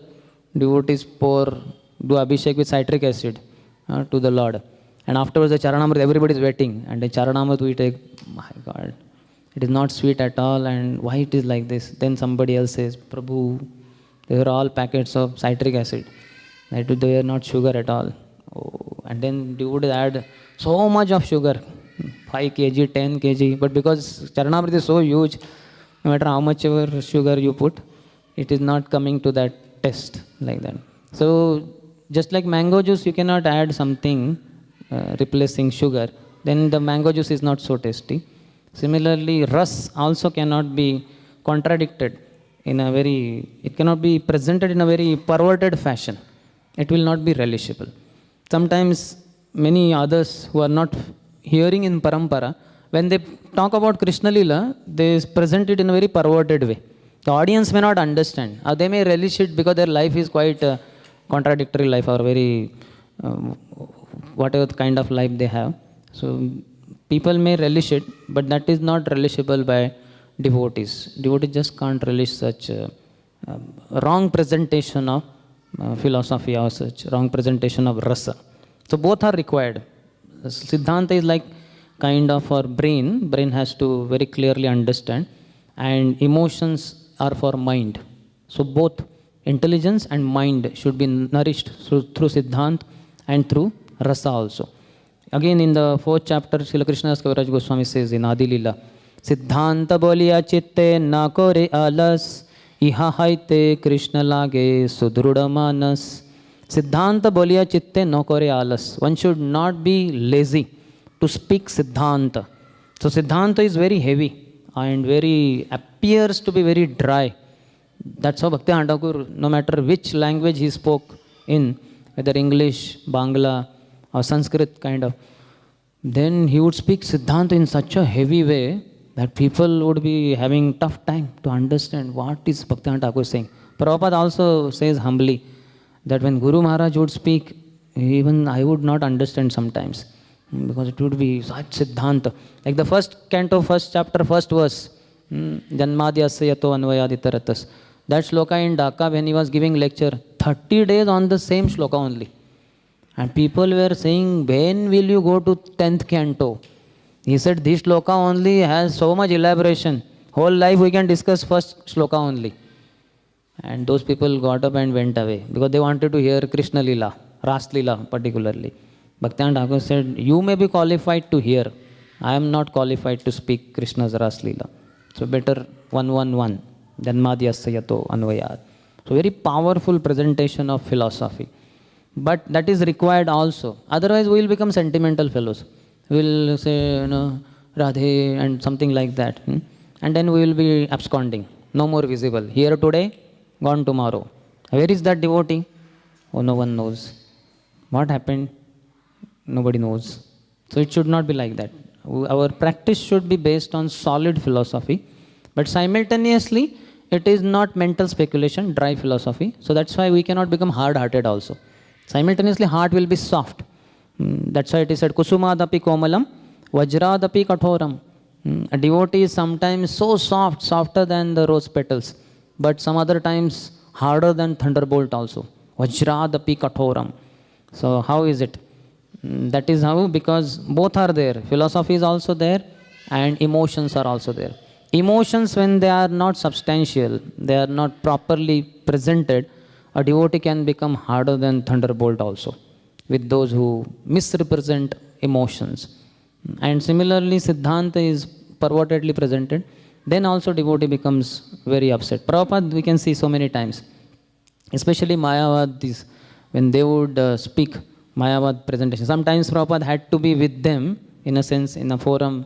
Speaker 1: devotees do Abhishek with citric acid to the Lord. And afterwards the Charanamrit, everybody is waiting. And the Charanamrit we take, my God, it is not sweet at all, and why it is like this? Then somebody else says, Prabhu, they are all packets of citric acid. They are not sugar at all. Oh, and then you would add so much of sugar, 5 kg, 10 kg. But because Charanamrit is so huge, no matter how much ever sugar you put, it is not coming to that taste like that. So just like mango juice, you cannot add something replacing sugar, then the mango juice is not so tasty. Similarly, ras also cannot be contradicted in a very, it cannot be presented in a very perverted fashion. It will not be relishable. Sometimes many others who are not hearing in parampara, when they talk about Krishna Lila, they present it in a very perverted way. The audience may not understand. They may relish it because their life is quite a contradictory life, or very whatever kind of life they have. So people may relish it, but that is not relishable by devotees. Devotees just can't relish such wrong presentation of philosophy or such wrong presentation of rasa. So both are required. Siddhanta is like kind of for brain. Brain has to very clearly understand, and emotions are for mind. So both intelligence and mind should be nourished through Siddhanta and through rasa also. Again in the 4th chapter, Srila Krishnadas Kaviraj Goswami says in Adi Lila, Siddhanta boliya chitte na kore alas, iha haite Krishna lage sudruda manas. Siddhanta boliya chitte no kore alas. One should not be lazy to speak Siddhanta. So Siddhanta is very heavy and very appears to be very dry. That's how Bhaktivinoda Thakur, no matter which language he spoke in, whether English, Bangla, or Sanskrit kind of, then he would speak Siddhanta in such a heavy way that people would be having tough time to understand what is Bhaktivinoda Thakur saying. Prabhupada also says humbly that when Guru Maharaj would speak, even I would not understand sometimes, because it would be such Siddhanta. Like the first canto, first chapter, first verse, Janmadhyasya yato anvayaditaratas. That shloka in Dhaka, when he was giving lecture, 30 days on the same shloka only. And people were saying, when will you go to 10th canto? He said, this shloka only has so much elaboration. Whole life we can discuss first shloka only. And those people got up and went away because they wanted to hear Krishna Lila, Ras Lila particularly. Bhaktivinoda Thakur said, you may be qualified to hear. I am not qualified to speak Krishna's Ras Lila. So better 111. Janmadhyasya yato anvayad. So very powerful presentation of philosophy. But that is required also. Otherwise we will become sentimental fellows. We will say, Radhe and something like that. And then we will be absconding. No more visible. Here today, gone tomorrow. Where is that devotee? Oh, no one knows. What happened? Nobody knows. So it should not be like that. Our practice should be based on solid philosophy, But simultaneously, it is not mental speculation, dry philosophy. So that's why we cannot become hard-hearted also. Simultaneously, heart will be soft. That's why it is said, Kusumadapi komalam, Vajradapi kathoram. A devotee is sometimes so soft, softer than the rose petals, but some other times harder than thunderbolt also. Vajradapi kathoram. So how is it? That is how, because both are there. Philosophy is also there and emotions are also there. Emotions, when they are not substantial, they are not properly presented, a devotee can become harder than thunderbolt also, with those who misrepresent emotions. And similarly, Siddhanta is pervertedly presented, then also devotee becomes very upset. Prabhupada, we can see so many times, especially Mayavadis, when they would speak Mayavad presentation. Sometimes Prabhupada had to be with them, in a sense, in a forum.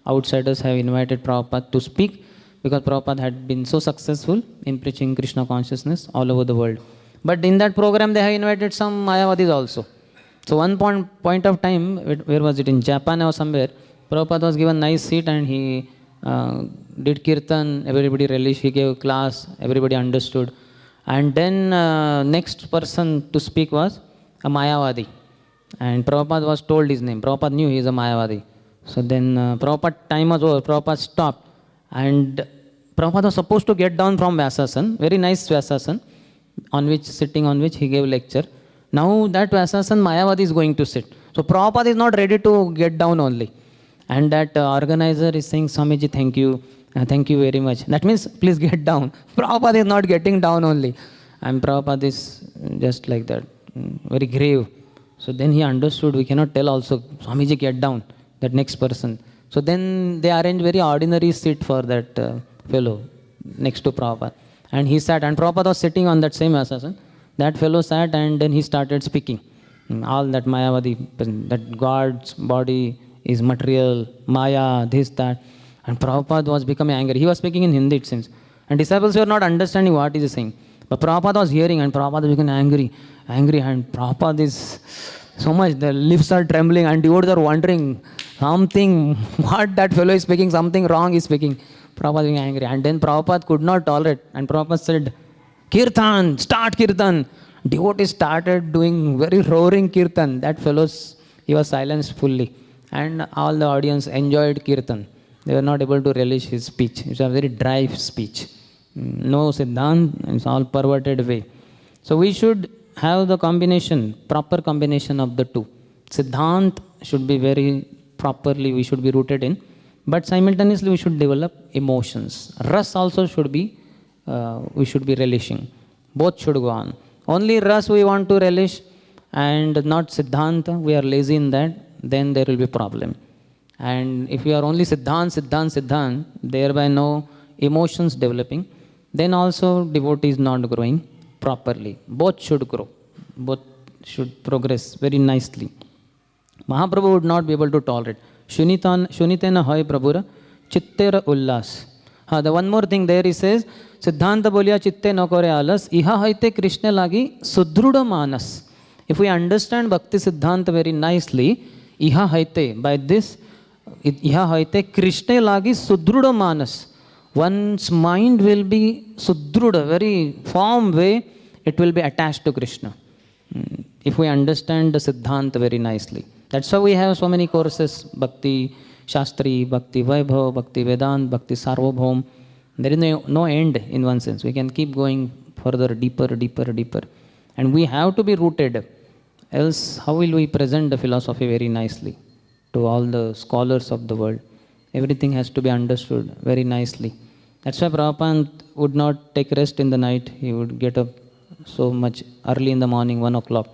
Speaker 1: Outsiders have invited Prabhupada to speak because Prabhupada had been so successful in preaching Krishna consciousness all over the world. But in that program, they have invited some Mayavadis also. So one point of time, where was it, in Japan or somewhere, Prabhupada was given nice seat and he did kirtan, everybody relished, he gave class, everybody understood. And then next person to speak was a Mayavadi. And Prabhupada was told his name. Prabhupada knew he is a Mayavadi. So then Prabhupada time was over, Prabhupada stopped. And Prabhupada was supposed to get down from Vyasasan, very nice Vyasasan, sitting on which he gave lecture. Now that Vyasasan, Mayavadi is going to sit. So Prabhupada is not ready to get down only. And that organizer is saying, Swamiji, thank you very much. That means, please get down. Prabhupada is not getting down only. And Prabhupada is just like that, very grave. So then he understood, we cannot tell also, Swamiji, get down, that next person. So then they arranged very ordinary seat for that fellow next to Prabhupada. And he sat, and Prabhupada was sitting on that same Vyasasan. That fellow sat and then he started speaking. All that Mayavadi, that God's body is material, Maya, this, that. And Prabhupada was becoming angry. He was speaking in Hindi, it seems. And disciples were not understanding what he is saying. But Prabhupada was hearing and Prabhupada was becoming angry. And Prabhupada is so much, the lips are trembling and devotees are wondering something, what that fellow is speaking, something wrong is speaking. Prabhupada being angry. And then Prabhupada could not tolerate. And Prabhupada said, Kirtan, start Kirtan. Devotees started doing very roaring Kirtan. That fellow, he was silenced fully. And all the audience enjoyed Kirtan. They were not able to relish his speech. It was a very dry speech. No Siddhant, it's all perverted way. So we should have the combination, proper combination of the two. Siddhant should be very properly, we should be rooted in. But simultaneously we should develop emotions. Ras also should be, we should be relishing. Both should go on. Only ras we want to relish and not Siddhanta, we are lazy in that, then there will be problem. And if you are only Siddhant, thereby no emotions developing, then also devotee is not growing properly. Both should grow. Both should progress very nicely. Mahaprabhu would not be able to tolerate. Shunitena hoy prabhura chittera ullas. The one more thing there he says, Siddhanta bolya chitte no kore alas, iha haite Krishna lagi sudruda manas. If we understand Bhakti Siddhanta very nicely, iha haite, by this, iha haite Krishna lagi sudruda manas. One's mind will be sudruda, very firm way, it will be attached to Krishna. If we understand the Siddhanta very nicely. That's why we have so many courses, Bhakti Shastri, Bhakti Vaibhav, Bhakti Vedant, Bhakti Sarvabhaum. There is no end in one sense. We can keep going further, deeper. And we have to be rooted. Else, how will we present the philosophy very nicely to all the scholars of the world? Everything has to be understood very nicely. That's why Prabhupada would not take rest in the night. He would get up so much early in the morning, 1 o'clock,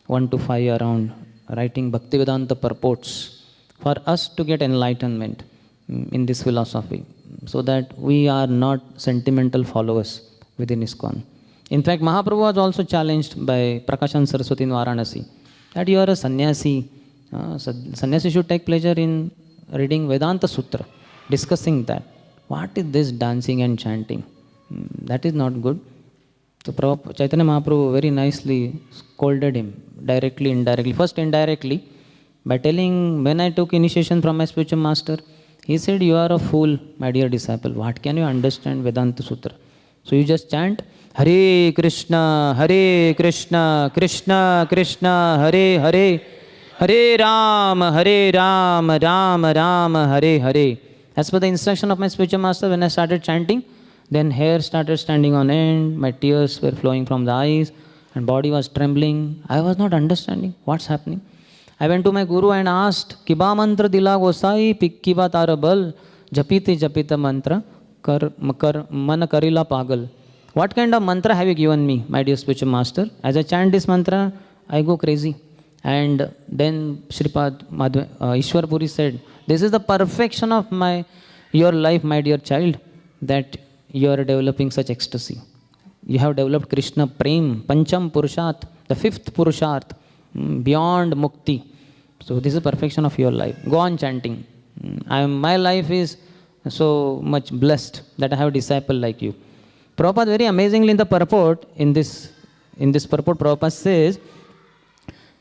Speaker 1: 1 to 5 around, writing Bhaktivedanta purports for us to get enlightenment in this philosophy, so that we are not sentimental followers within ISKCON. In fact, Mahaprabhu was also challenged by Prakashan Saraswati in Varanasi, that you are a sannyasi. Sannyasi should take pleasure in reading Vedanta Sutra, discussing that. What is this dancing and chanting? That is not good. So Chaitanya Mahaprabhu very nicely scolded him, directly, indirectly. First indirectly, by telling, when I took initiation from my spiritual master, He said, "You are a fool, my dear disciple. What can you understand Vedanta Sutra? So you just chant, Hare Krishna, Krishna Krishna, Hare Hare, Hare Ram, Ram Ram, Hare Hare." As per the instruction of my spiritual master, when I started chanting, then hair started standing on end, my tears were flowing from the eyes, and body was trembling. I was not understanding what's happening. I went to my guru and asked, Kiba mantra dila gosai, kiba tara bal, japite japita mantra, man karila pagal. What kind of mantra have you given me, my dear spiritual master? As I chant this mantra, I go crazy. And then Shripad Ishwar Puri said, this is the perfection of your life, my dear child, that you are developing such ecstasy. You have developed Krishna Prem, Pancham Purushat, the fifth Purushat, beyond Mukti. So this is the perfection of your life. Go on chanting. My life is so much blessed that I have a disciple like you. Prabhupada very amazingly in the purport, in this purport, Prabhupada says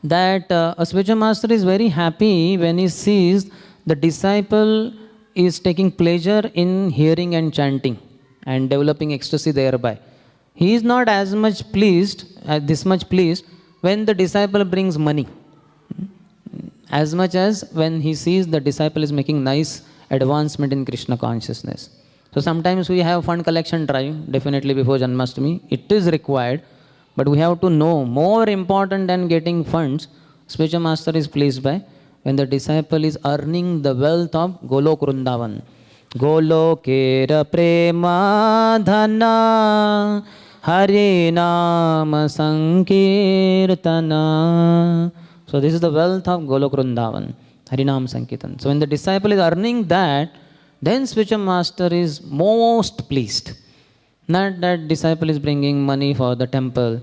Speaker 1: that a spiritual master is very happy when he sees the disciple is taking pleasure in hearing and chanting and developing ecstasy thereby. He is not as much pleased, this much pleased, when the disciple brings money, as much as when he sees the disciple is making nice advancement in Krishna consciousness. So sometimes we have fund collection drive, definitely before Janmashtami. It is required, but we have to know, more important than getting funds, spiritual master is pleased by when the disciple is earning the wealth of Golok Vrindavan. Golokera prema dhana Hare Nama Sankirtana. So this is the wealth of Golok Vrindavan, Harinam Sankirtan. So when the disciple is earning that, then spiritual master is most pleased. Not that disciple is bringing money for the temple.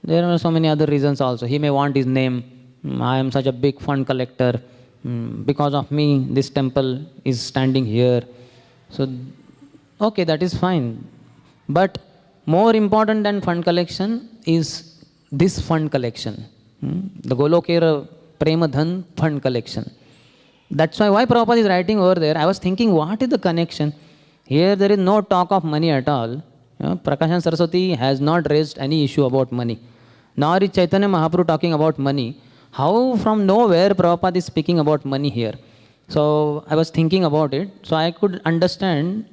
Speaker 1: There are so many other reasons also. He may want his name. I am such a big fund collector. Because of me, this temple is standing here. So, okay, that is fine. But more important than fund collection is this fund collection. The Golokera Premadhan fund collection. That's why Prabhupada is writing over there. I was thinking, what is the connection? Here there is no talk of money at all. Prakashan Saraswati has not raised any issue about money. Nor is Chaitanya Mahaprabhu talking about money. How from nowhere Prabhupada is speaking about money here? So I was thinking about it. So I could understand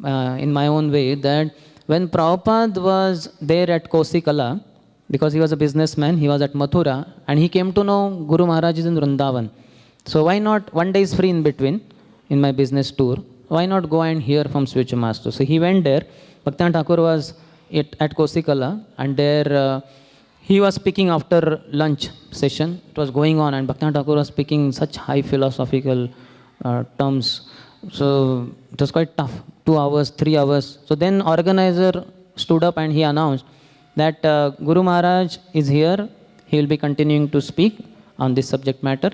Speaker 1: in my own way that when Prabhupada was there at Kosikala, because he was a businessman, he was at Mathura, and he came to know Guru Maharaj is in Vrindavan. So why not, one day is free in between, in my business tour, why not go and hear from spiritual master? So he went there. Bhaktivinoda Thakur was at Kosikala, and there he was speaking after lunch session. It was going on, and Bhaktivinoda Thakur was speaking such high philosophical terms. So it was quite tough, 2 hours, 3 hours. So then organizer stood up and he announced that Guru Maharaj is here. He will be continuing to speak on this subject matter.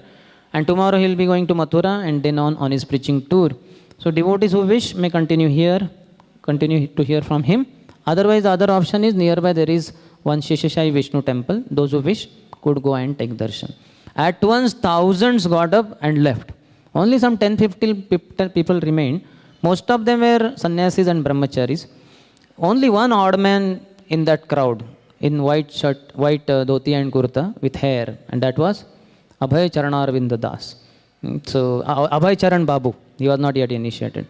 Speaker 1: And tomorrow he will be going to Mathura and then on his preaching tour. So devotees who wish may continue to hear from him. Otherwise, the other option is nearby there is one Sheshashai Vishnu temple. Those who wish could go and take darshan. At once thousands got up and left. Only some 10-15 people remained. Most of them were sannyasis and brahmacharis. Only one odd man in that crowd, in white shirt, white dhoti and kurta with hair, and that was Abhay Charanarvinda Das. So Abhay Charan Babu, he was not yet initiated.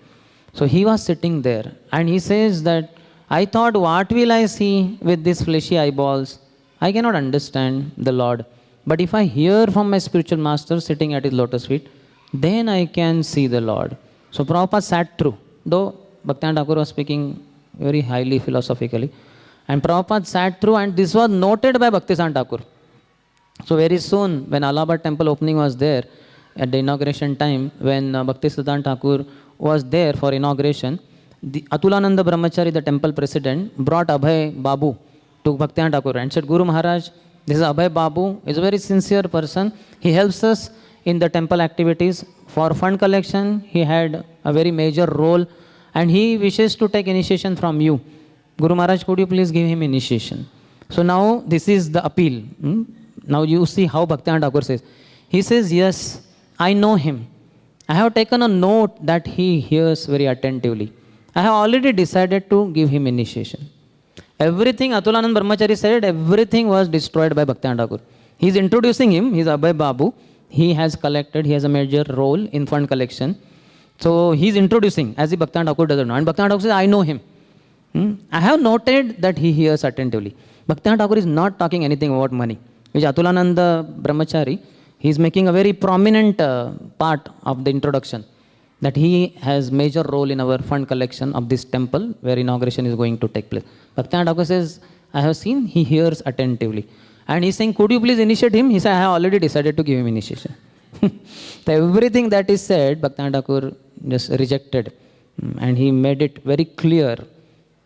Speaker 1: So he was sitting there, and he says that, I thought, what will I see with these fleshy eyeballs? I cannot understand the Lord. But if I hear from my spiritual master sitting at his lotus feet, then I can see the Lord. So Prabhupada sat through, though Bhaktivinoda Thakur was speaking very highly philosophically. And Prabhupada sat through, and this was noted by Bhaktisiddhanta Thakur. So very soon, when Allahabad temple opening was there, at the inauguration time, when Bhaktisiddhanta Thakur was there for inauguration, the Atulananda Brahmachari, the temple president, brought Abhay Babu to Bhaktisiddhanta Thakur and said, Guru Maharaj, this is Abhay Babu, is a very sincere person. He helps us in the temple activities. For fund collection, he had a very major role, and he wishes to take initiation from you. Guru Maharaj, could you please give him initiation? So now this is the appeal. Now you see how Bhaktisiddhanta Thakur says. He says, yes, I know him. I have taken a note that he hears very attentively. I have already decided to give him initiation. Everything Atulanand Brahmachari said, everything was destroyed by Bhaktivinoda Thakur. He is introducing him, he is Abhay Babu. He has collected, he has a major role in fund collection. So he is introducing, as if Bhaktivinoda Thakur doesn't know. And Bhaktivinoda Thakur says, I know him. I have noted that he hears attentively. Bhaktivinoda Thakur is not talking anything about money. Which Atulananda Brahmachari, he is making a very prominent part of the introduction. That he has major role in our fund collection of this temple where inauguration is going to take place. Bhaktivinoda Thakur says, I have seen, he hears attentively. And he's saying, could you please initiate him? He said, I have already decided to give him initiation. So everything that is said, Bhaktivinoda Thakur just rejected. And he made it very clear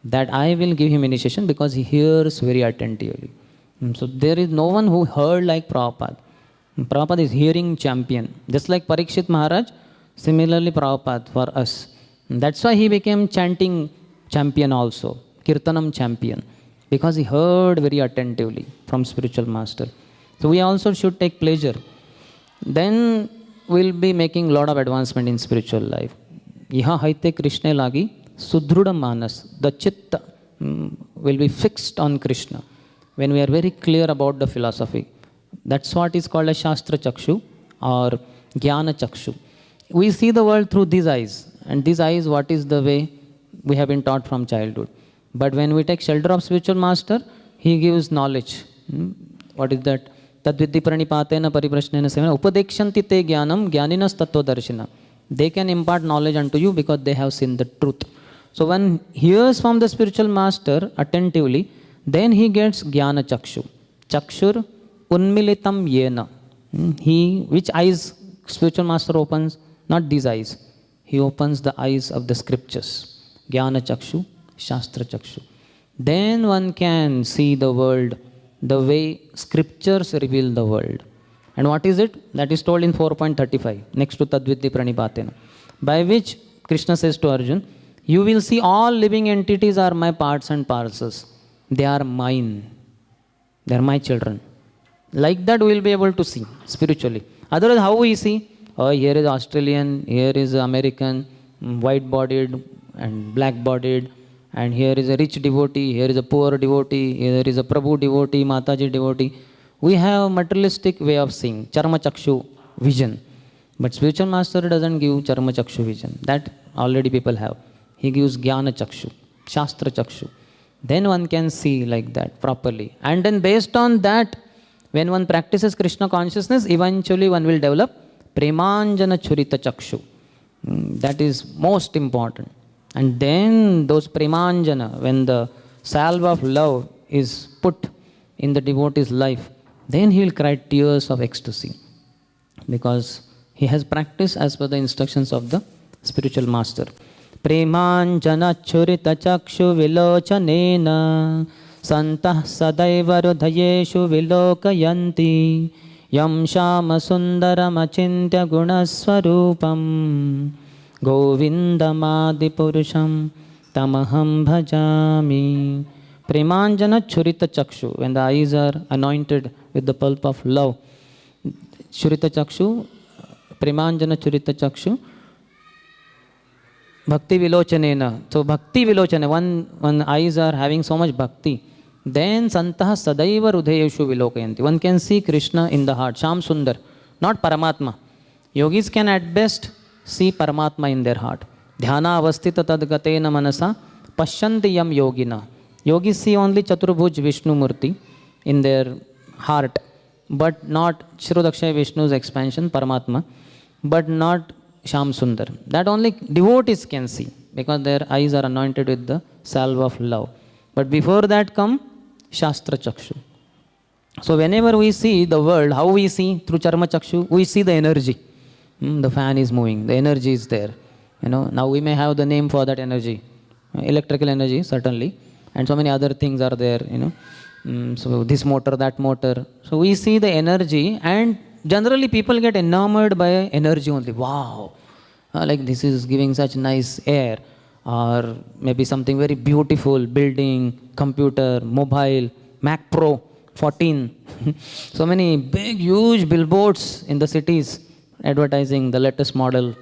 Speaker 1: that I will give him initiation because he hears very attentively. So there is no one who heard like Prabhupada. Prabhupada is hearing champion. Just like Parikshit Maharaj, similarly Prabhupada for us. That's why he became chanting champion also, Kirtanam champion, because he heard very attentively from spiritual master. So we also should take pleasure. Then we'll be making lot of advancement in spiritual life. Yaha haite Krishna lagi sudruda manas. The chitta will be fixed on Krishna when we are very clear about the philosophy. That's what is called a Shastra Chakshu or Jnana Chakshu. We see the world through these eyes, and these eyes, what is the way we have been taught from childhood. But when we take shelter of spiritual master, he gives knowledge. What is that? Tadvidhi pranipatena pariprashnena sevena upadekshanti te jnanam jnaninas tattva darshina. They can impart knowledge unto you because they have seen the truth. So one hears from the spiritual master attentively, then he gets jnana chakshu. Chakshur unmilitam yena. Which eyes spiritual master opens? Not these eyes. He opens the eyes of the scriptures. Jnana Chakshu, Shastra Chakshu. Then one can see the world the way scriptures reveal the world. And what is it? That is told in 4.35, next to Tadvidhi Pranipatena. By which Krishna says to Arjun, you will see all living entities are my parts and parcels. They are mine. They are my children. Like that we will be able to see spiritually. Otherwise, how we see? Oh, here is Australian, here is American, white-bodied and black-bodied, and here is a rich devotee, here is a poor devotee, here is a Prabhu devotee, Mataji devotee. We have materialistic way of seeing, Charma Chakshu vision. But spiritual master doesn't give Charma Chakshu vision. That already people have. He gives Jnana Chakshu, Shastra Chakshu. Then one can see like that properly. And then based on that, when one practices Krishna consciousness, eventually one will develop Premanjana Churita Chakshu. That is most important. And then those Premanjana, when the salve of love is put in the devotee's life, then he will cry tears of ecstasy. Because he has practiced as per the instructions of the spiritual master. Premanjana Churita Chakshu Vilochanena Santah Sadaiva Rudhayeshu Vilokayanti Yam Shama Sundaram Achintya Gunaswarupam Govindamadi Purusham Tamaham Bhajami. Premanjana Churita Chakshu, when the eyes are anointed with the pulp of love. Churita Chakshu, Premanjana Churita Chakshu, Bhakti Vilochanena. So Bhakti Vilochana, when eyes are having so much bhakti, then Santah Sadaiva Rudhayeshu Vilokayanti. One can see Krishna in the heart, Sham Sundar, not Paramatma. Yogis can at best see Paramatma in their heart. Dhyana avastita tadgatena manasa pashyanti yam yogina. Yogis see only Chaturbhuj Vishnu Murti in their heart, but not Shirodakshay Vishnu's expansion, Paramatma, but not Sham Sundar. That only devotees can see because their eyes are anointed with the salve of love. But before that come Shastra Chakshu. So whenever we see the world, how we see? Through Charma Chakshu, we see the energy. The fan is moving, the energy is there. Now we may have the name for that energy. Electrical energy, certainly. And so many other things are there, So this motor, that motor. So we see the energy, and generally people get enamored by energy only. Wow, like this is giving such nice air. Or maybe something very beautiful, building, computer, mobile, Mac Pro 14. So many big, huge billboards in the cities advertising the latest model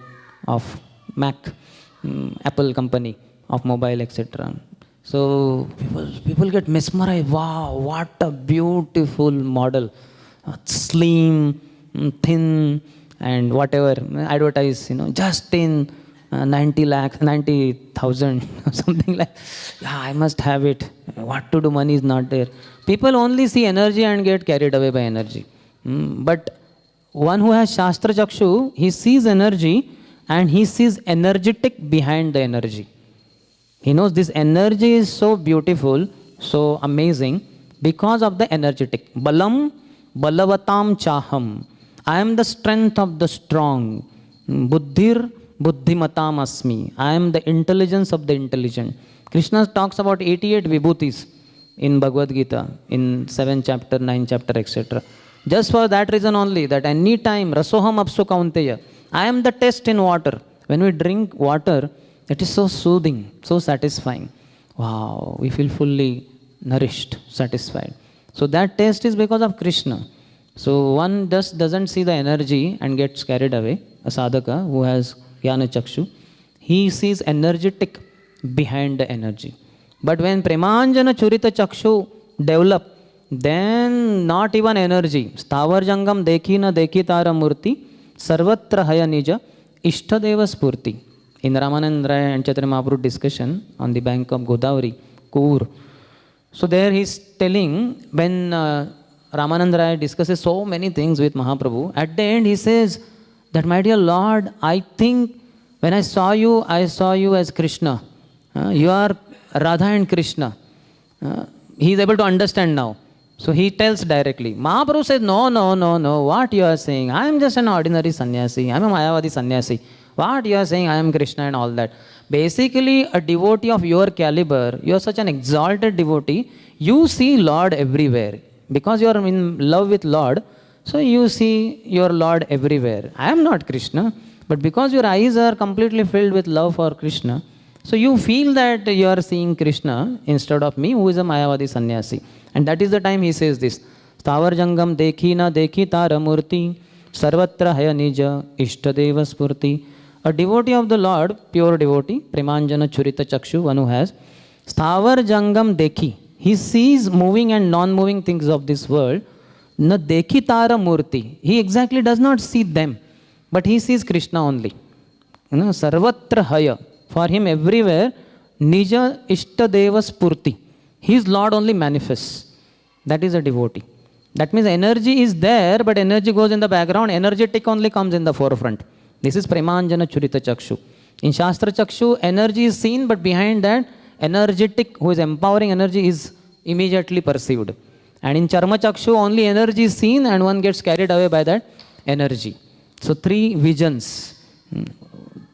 Speaker 1: of Mac, Apple company of mobile, etc. So people get mesmerized. Wow, what a beautiful model, slim, thin, and whatever advertise, just in 90 lakhs, 90,000, something like. Yeah, I must have it. What to do? Money is not there. People only see energy and get carried away by energy. But one who has Shastra Chakshu, he sees energy and he sees energetic behind the energy. He knows this energy is so beautiful, so amazing because of the energetic. Balam balavatam chaham. I am the strength of the strong. Buddhir buddhimatam asmi. I am the intelligence of the intelligent. Krishna talks about 88 vibhutis in Bhagavad Gita, in 7th chapter, 9th chapter, etc. Just for that reason only, that any time, rasoham apsu kaunteya, I am the taste in water. When we drink water, it is so soothing, so satisfying. Wow, we feel fully nourished, satisfied. So that taste is because of Krishna. So one just doesn't see the energy and gets carried away. A sadhaka who has Jnana Chakshu, he sees energetic behind the energy. But when Premanjana Churita Chakshu develop, then not even energy. Sthavar Jangam Dekhi na Dekhi Tara Murti, Sarvatra Haya Nija, Ishtadeva Spurti. In Ramanand Rai and Chaitanya Mahaprabhu discussion on the bank of Godavari, Kur. So there he is telling, when Ramanand Rai discusses so many things with Mahaprabhu, at the end he says that, my dear Lord, I think when I saw you as Krishna. You are Radha and Krishna. He is able to understand now. So he tells directly. Mahaprabhu says, no, what you are saying? I am just an ordinary sannyasi. I am a Mayavadi sannyasi. What you are saying, I am Krishna and all that. Basically, a devotee of your caliber, you are such an exalted devotee, you see Lord everywhere. Because you are in love with Lord, so you see your Lord everywhere. I am not Krishna, but because your eyes are completely filled with love for Krishna, so you feel that you are seeing Krishna instead of me, who is a Mayavadi sannyasi. And that is the time he says this. Sthavar Jangam Dekhi na Dekhi Tara Murti, Sarvatra Haya Nija, Ishtadeva Spurti. A devotee of the Lord, pure devotee, Premanjana Churita Chakshu, one who has Sthavar Jangam Dekhi. He sees moving and non-moving things of this world. Na Dekhi Tara Murti. He exactly does not see them, but he sees Krishna only. Sarvatra Haya. For him everywhere, Nija Ishtadeva Spurti. His Lord only manifests. That is a devotee. That means energy is there, but energy goes in the background. Energetic only comes in the forefront. This is Premanjana Churita Chakshu. In Shastra Chakshu, energy is seen, but behind that, energetic, who is empowering energy, is immediately perceived. And in Charma Chakshu, only energy is seen and one gets carried away by that energy. So 3 visions.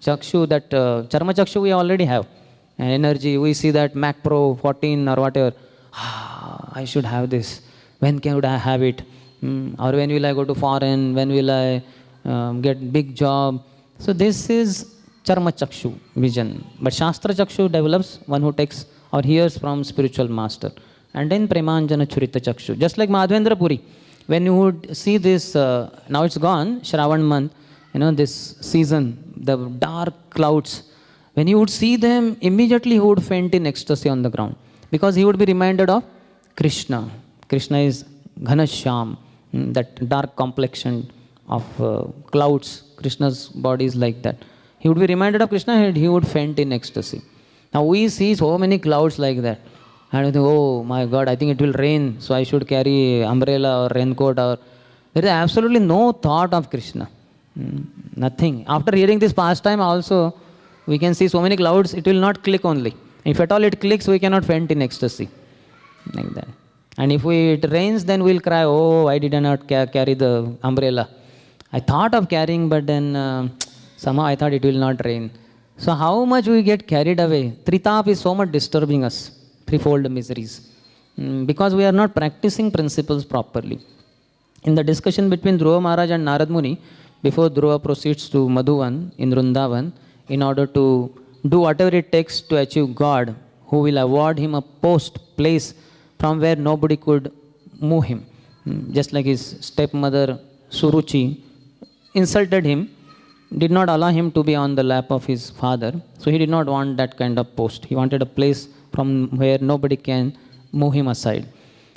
Speaker 1: Chakshu, that Charma Chakshu we already have. And energy, we see that Mac Pro 14 or whatever. I should have this. When can I have it? Or when will I go to foreign? When will I get big job? So this is Charma Chakshu vision. But Shastra Chakshu develops one who takes or hears from spiritual master. And then Premanjana Churita Chakshu. Just like Madhvendra Puri. When you would see this, now it's gone, Shravan month, this season, the dark clouds, when he would see them, immediately he would faint in ecstasy on the ground. Because he would be reminded of Krishna. Krishna is Ghanashyam, that dark complexion of clouds. Krishna's body is like that. He would be reminded of Krishna and he would faint in ecstasy. Now we see so many clouds like that. And we think, oh my God, I think it will rain, so I should carry umbrella or raincoat. Or there is absolutely no thought of Krishna. Nothing. After hearing this pastime also, we can see so many clouds, it will not click only. If at all it clicks, we cannot faint in ecstasy. Like that. And if it rains, then we'll cry, oh, why did I not carry the umbrella? I thought of carrying, but then somehow I thought it will not rain. So how much we get carried away? Tritap is so much disturbing us. Threefold miseries. Because we are not practicing principles properly. In the discussion between Dhruva Maharaj and Narad Muni, before Dhruva proceeds to Madhuvan in Vrindavan, in order to do whatever it takes to achieve God, who will award him a post, place from where nobody could move him. Just like his stepmother Suruchi insulted him did not allow him to be on the lap of his father. So he did not want that kind of post. He wanted a place from where nobody can move him aside.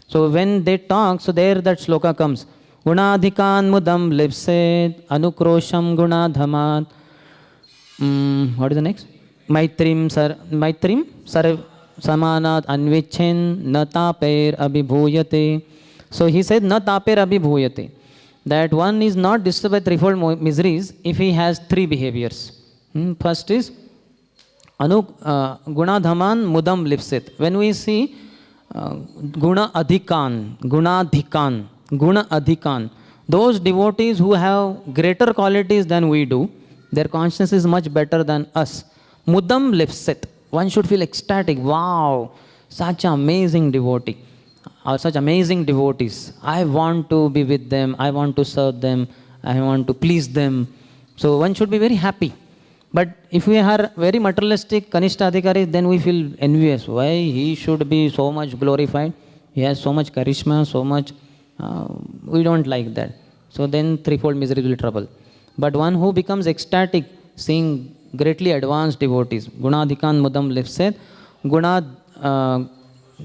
Speaker 1: So when they talk, so there that sloka comes. Gunadhikan mudam lipset anukrosham gunadhamat. What is the next? Maitrim sar samanat anvichen na taper abhibhuyate. So he said na taper abhibhuyate. That one is not disturbed by threefold miseries if he has three behaviors. First is gunadhaman mudam lipset. When we see guna adhikan, those devotees who have greater qualities than we do, their consciousness is much better than us. Mudam lipset. One should feel ecstatic. Wow, such amazing devotee. Or such amazing devotees. I want to be with them. I want to serve them. I want to please them. So one should be very happy. But if we are very materialistic Kanishta Adhikari, then we feel envious. Why he should be so much glorified? He has so much charisma, so much. We don't like that. So then threefold misery will trouble. But one who becomes ecstatic, seeing greatly advanced devotees, Gunadhikan Mudam Lipset,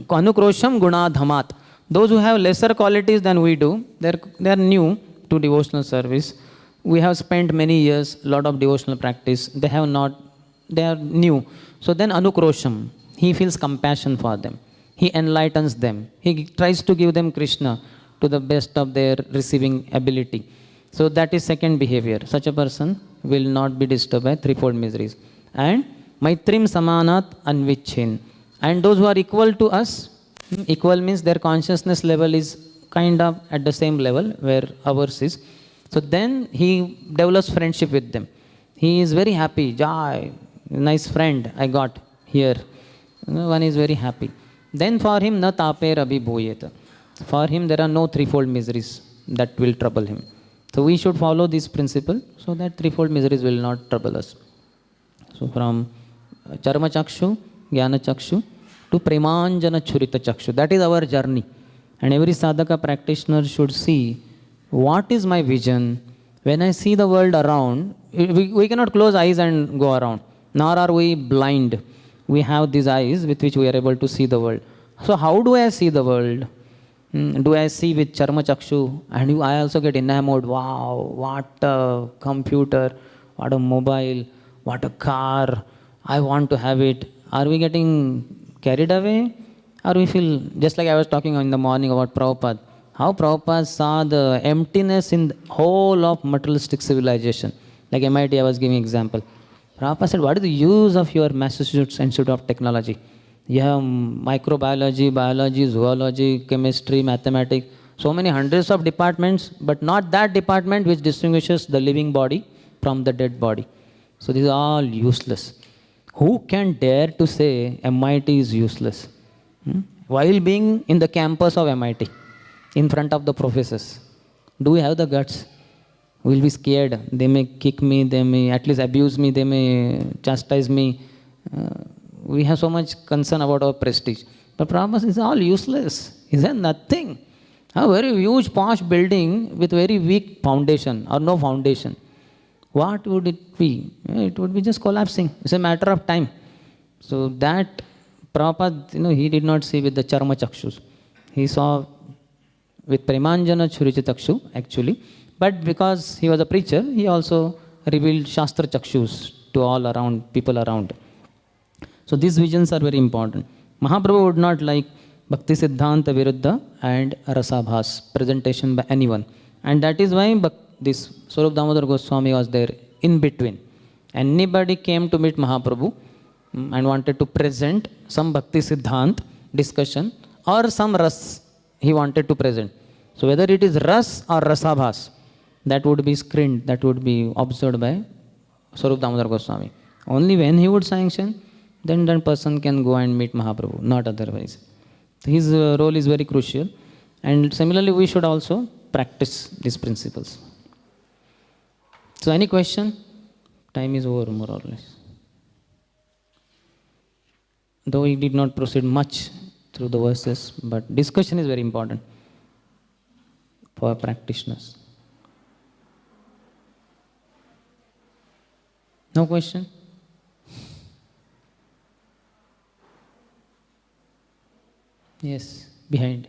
Speaker 1: Anukrosham Gunadhamat. Those who have lesser qualities than we do, they are new to devotional service. We have spent many years, lot of devotional practice. They are new. So then Anukrosham, he feels compassion for them. He enlightens them. He tries to give them Krishna to the best of their receiving ability. So that is second behavior. Such a person will not be disturbed by threefold miseries. And Maitrim Samanat Anvichin. And those who are equal to us, equal means their consciousness level is kind of at the same level where ours is. So then he develops friendship with them. He is very happy. Jai, nice friend I got here. One is very happy. Then for him, na taper abhibhuyeta. For him, there are no threefold miseries that will trouble him. So we should follow this principle so that threefold miseries will not trouble us. So from Charma Chakshu, Jnana Chakshu to Premanjana Churita Chakshu. That is our journey. And every sadhaka practitioner should see what is my vision. When I see the world around, we cannot close eyes and go around. Nor are we blind. We have these eyes with which we are able to see the world. So how do I see the world? Do I see with Charma Chakshu? And I also get enamored. Wow, what a computer, what a mobile, what a car. I want to have it. Are we getting carried away? Or we feel, just like I was talking in the morning about Prabhupada, how Prabhupada saw the emptiness in the whole of materialistic civilization. Like MIT, I was giving example. Prabhupada said, what is the use of your Massachusetts Institute of Technology? You have microbiology, biology, zoology, chemistry, mathematics, so many hundreds of departments, but not that department which distinguishes the living body from the dead body. So these are all useless. Who can dare to say MIT is useless? While being in the campus of MIT, in front of the professors, do we have the guts? We'll be scared. They may kick me, they may at least abuse me, they may chastise me. We have so much concern about our prestige. But Prabhupada is all useless. Is there nothing? A very huge posh building with very weak foundation or no foundation. What would it be? It would be just collapsing. It's a matter of time. So that Prabhupada, he did not see with the Charma Chakshus. He saw with Premanjana Churita Chakshu actually. But because he was a preacher, he also revealed Shastra Chakshus to all around, people around. So these visions are very important. Mahaprabhu would not like Bhakti Siddhanta Viruddha and Rasabhas presentation by anyone. And that is why this Swarup Damodar Goswami was there in between. Anybody came to meet Mahaprabhu and wanted to present some Bhakti Siddhant discussion or some Ras he wanted to present. So whether it is Ras or Rasabhas, that would be screened, that would be observed by Swarup Damodar Goswami. Only when he would sanction, then that person can go and meet Mahaprabhu, not otherwise. His role is very crucial. And similarly, we should also practice these principles. So any question? Time is over, more or less. Though we did not proceed much through the verses, but discussion is very important for practitioners. No question? Yes, behind.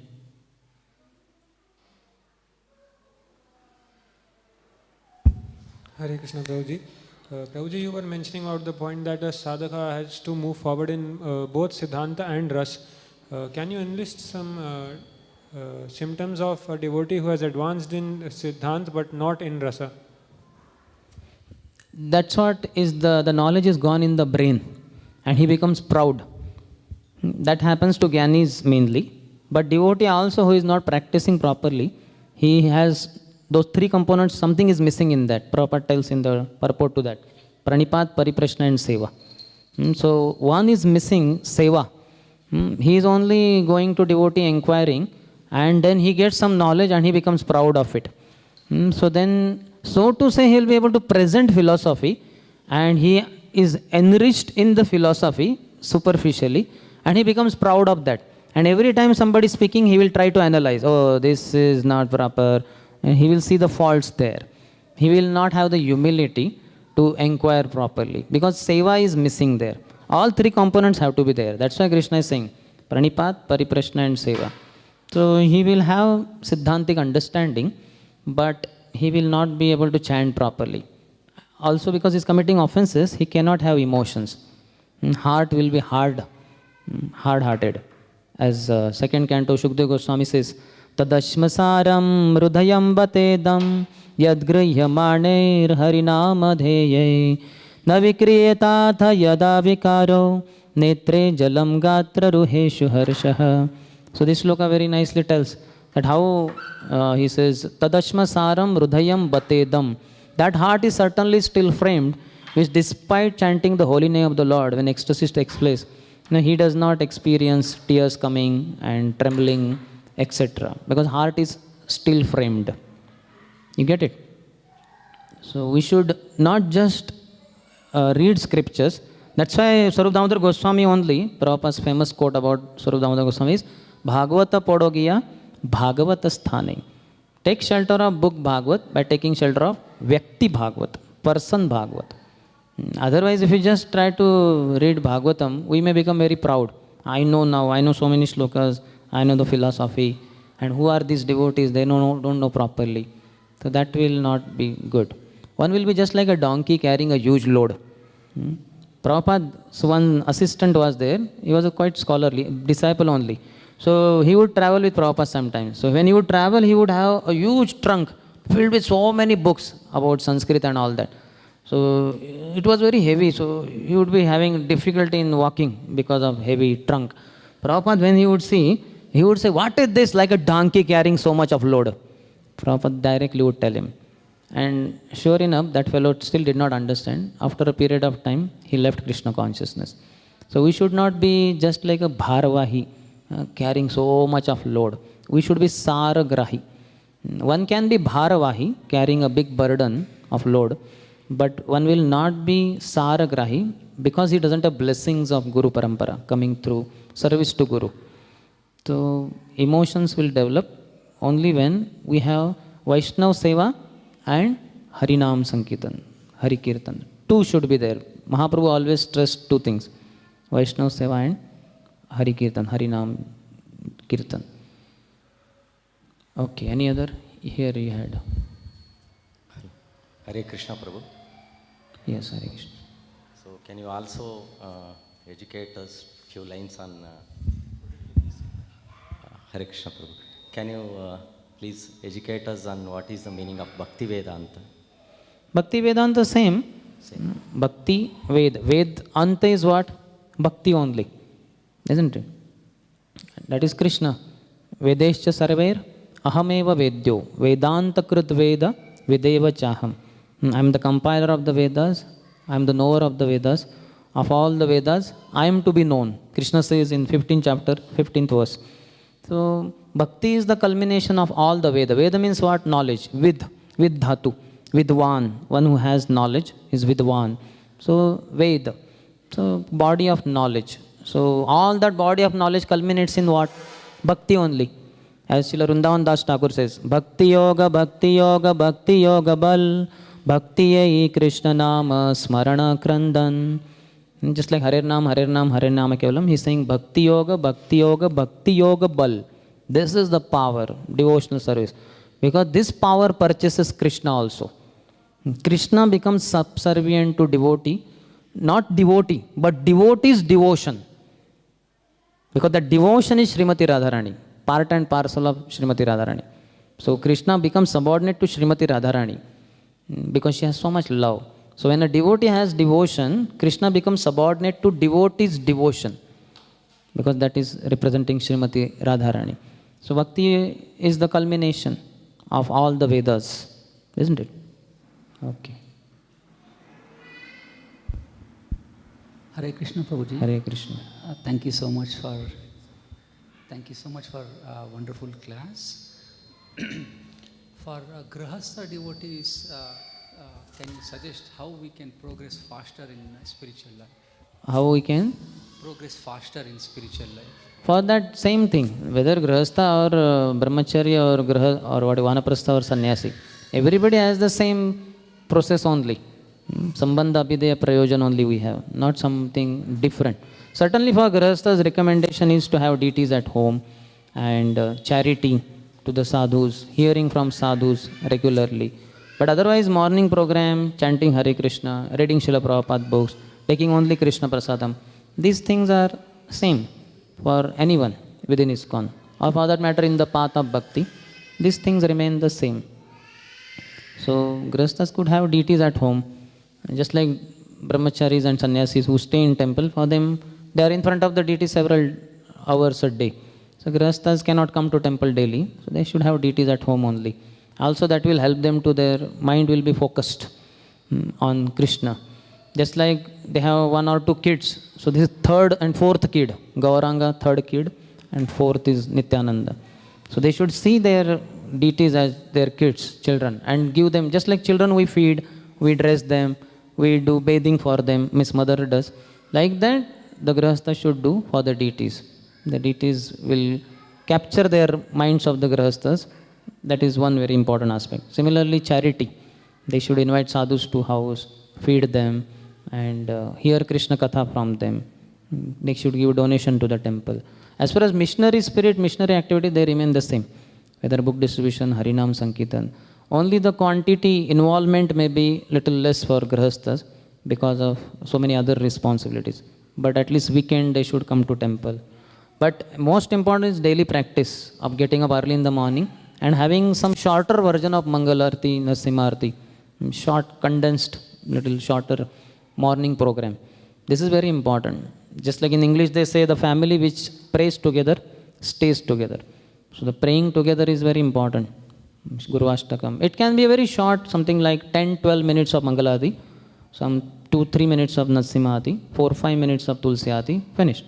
Speaker 2: Hare Krishna, Prabhuji. Prabhuji, you were mentioning about the point that a sadhaka has to move forward in both Siddhanta and Ras. Can you enlist some symptoms of a devotee who has advanced in Siddhanta but not in Rasa?
Speaker 1: That's what is the knowledge is gone in the brain and he becomes proud. That happens to Gyanis mainly. But devotee also who is not practicing properly, he has those three components, something is missing in that. Prabhupada tells in the purport to that. Pranipat, Pariprashna and Seva. So one is missing, Seva. He is only going to devotee inquiring and then he gets some knowledge and he becomes proud of it. So then, so to say, he will be able to present philosophy and he is enriched in the philosophy superficially and he becomes proud of that. And every time somebody is speaking, he will try to analyze, oh, this is not proper. And he will see the faults there. He will not have the humility to inquire properly because seva is missing there. All three components have to be there. That's why Krishna is saying pranipat, pariprashna and seva. So he will have siddhantic understanding, but he will not be able to chant properly. Also because he is committing offenses, he cannot have emotions. Heart will be hard-hearted. As second canto Shukdev Goswami says, Tadashmasaram rudhayam batedam yadgrihyamaner harinamadheye navikriyatata yada vikaro netre jalam gatra ruheshu harshaha. So this sloka very nicely tells that how he says, Tadashmasaram rudhayam batedam. That heart is certainly still framed, which despite chanting the holy name of the Lord, when ecstasy takes place, he does not experience tears coming and trembling, etc. Because heart is still framed. You get it? So we should not just read scriptures. That's why Swarup Damodar Goswami only, Prabhupada's famous quote about Swarup Damodar Goswami is, Bhagavata podogiya Bhagavata sthane. Take shelter of book Bhagavat by taking shelter of Vyakti Bhagavat, person Bhagavat. Otherwise, if you just try to read Bhagavatam, we may become very proud. I know so many slokas, I know the philosophy, and who are these devotees? They don't know properly. So that will not be good. One will be just like a donkey carrying a huge load. Prabhupada's one assistant was there. He was a quite scholarly, disciple only. So he would travel with Prabhupada sometimes. So when he would travel, he would have a huge trunk filled with so many books about Sanskrit and all that. So it was very heavy, so he would be having difficulty in walking because of heavy trunk. Prabhupada, when he would see, he would say, what is this, like a donkey carrying so much of load? Prabhupada directly would tell him. And sure enough, that fellow still did not understand. After a period of time, he left Krishna consciousness. So we should not be just like a bharavahi, carrying so much of load. We should be saragrahi. One can be bharavahi, carrying a big burden of load, but one will not be saragrahi because he doesn't have blessings of Guru Parampara coming through service to Guru. So emotions will develop only when we have Vaishnav Seva and Harinam Sankirtan, Hari Kirtan. Two should be there. Mahaprabhu always stressed two things, Vaishnav Seva and Hari Kirtan, Harinam Kirtan. Okay, any other? Here you had.
Speaker 3: Hare Krishna Prabhu.
Speaker 1: Yes, Hare Krishna.
Speaker 3: So can you also educate us few lines on Hare Krishna Prabhu? Can you please educate us on what is the meaning of Bhakti Vedanta?
Speaker 1: Bhakti Vedanta same. Bhakti Ved. Vedanta is what? Bhakti only. Isn't it? That is Krishna. Vedescha sarvair ahameva vedyo. Vedanta krut veda videva chaham. I am the compiler of the Vedas. I am the knower of the Vedas. Of all the Vedas, I am to be known. Krishna says in 15th chapter, 15th verse. So, Bhakti is the culmination of all the Veda. Veda means what? Knowledge. With dhatu. Vidwan. One who has knowledge is Vidwan. So, Veda. So, body of knowledge. So, all that body of knowledge culminates in what? Bhakti only. As Srila Vrindavan Das Thakur says, Bhakti Yoga, Bhakti Yoga, Bhakti Yoga Bal, Bhaktiyai Krishna Nama Smarana Krandan. Just like Hare Nam, Hare Nam, Hare Nama Kevalam, he's saying Bhakti Yoga, Bhakti Yoga, Bhakti Yoga Bal. This is the power, devotional service. Because this power purchases Krishna also. Krishna becomes subservient to devotee, not devotee, but devotee's devotion. Because that devotion is Srimati Radharani, part and parcel of Srimati Radharani. So Krishna becomes subordinate to Srimati Radharani because she has so much love. So when a devotee has devotion, Krishna becomes subordinate to devotee's devotion because that is representing Srimati Radharani. So Bhakti is the culmination of all the Vedas, isn't it? Okay.
Speaker 4: Hare Krishna, Prabhuji.
Speaker 1: Hare Krishna.
Speaker 4: Thank you so much for wonderful class. For grahastha devotees, can you suggest how we can progress faster in spiritual life?
Speaker 1: How we can?
Speaker 4: Progress faster in spiritual life.
Speaker 1: For that same thing, whether grahastha or brahmacharya or what vanaprastha or sannyasi, everybody has the same process only. Sambandha abhideya prayojan only we have, not something different. Certainly for grahastha's recommendation is to have deities at home and charity to the sadhus, hearing from sadhus regularly. But otherwise morning program, chanting Hare Krishna, reading Srila Prabhupada books, taking only Krishna Prasadam, these things are same for anyone within ISKCON. Or for that matter in the path of bhakti, these things remain the same. So grahasthas could have deities at home, just like brahmacharis and sannyasis who stay in temple, for them they are in front of the deity several hours a day. So grahasthas cannot come to temple daily, so they should have deities at home only. Also that will help them to their mind will be focused on Krishna. Just like they have one or two kids, so this is third and fourth kid, Gauranga third kid and fourth is Nityananda. So they should see their deities as their kids, children, and give them, just like children we feed, we dress them, we do bathing for them, Miss Mother does. Like that, the grahastha should do for the deities. The deities will capture their minds of the grahasthas. That is one very important aspect. Similarly, charity. They should invite sadhus to house, feed them, and hear Krishna Katha from them. They should give donation to the temple. As far as missionary spirit, missionary activity, they remain the same. Whether book distribution, Harinam Sankirtan. Only the quantity involvement may be little less for grahasthas because of so many other responsibilities. But at least weekend they should come to temple. But most important is daily practice of getting up early in the morning and having some shorter version of Mangalarti, Narasimharti, short, condensed, little shorter morning program. This is very important. Just like in English they say the family which prays together stays together. So the praying together is very important. Guru Ashtakam. It can be very short, something like 10-12 minutes of Mangalarti, some 2-3 minutes of Narasimhati, 4-5 minutes of Tulsiati, finished.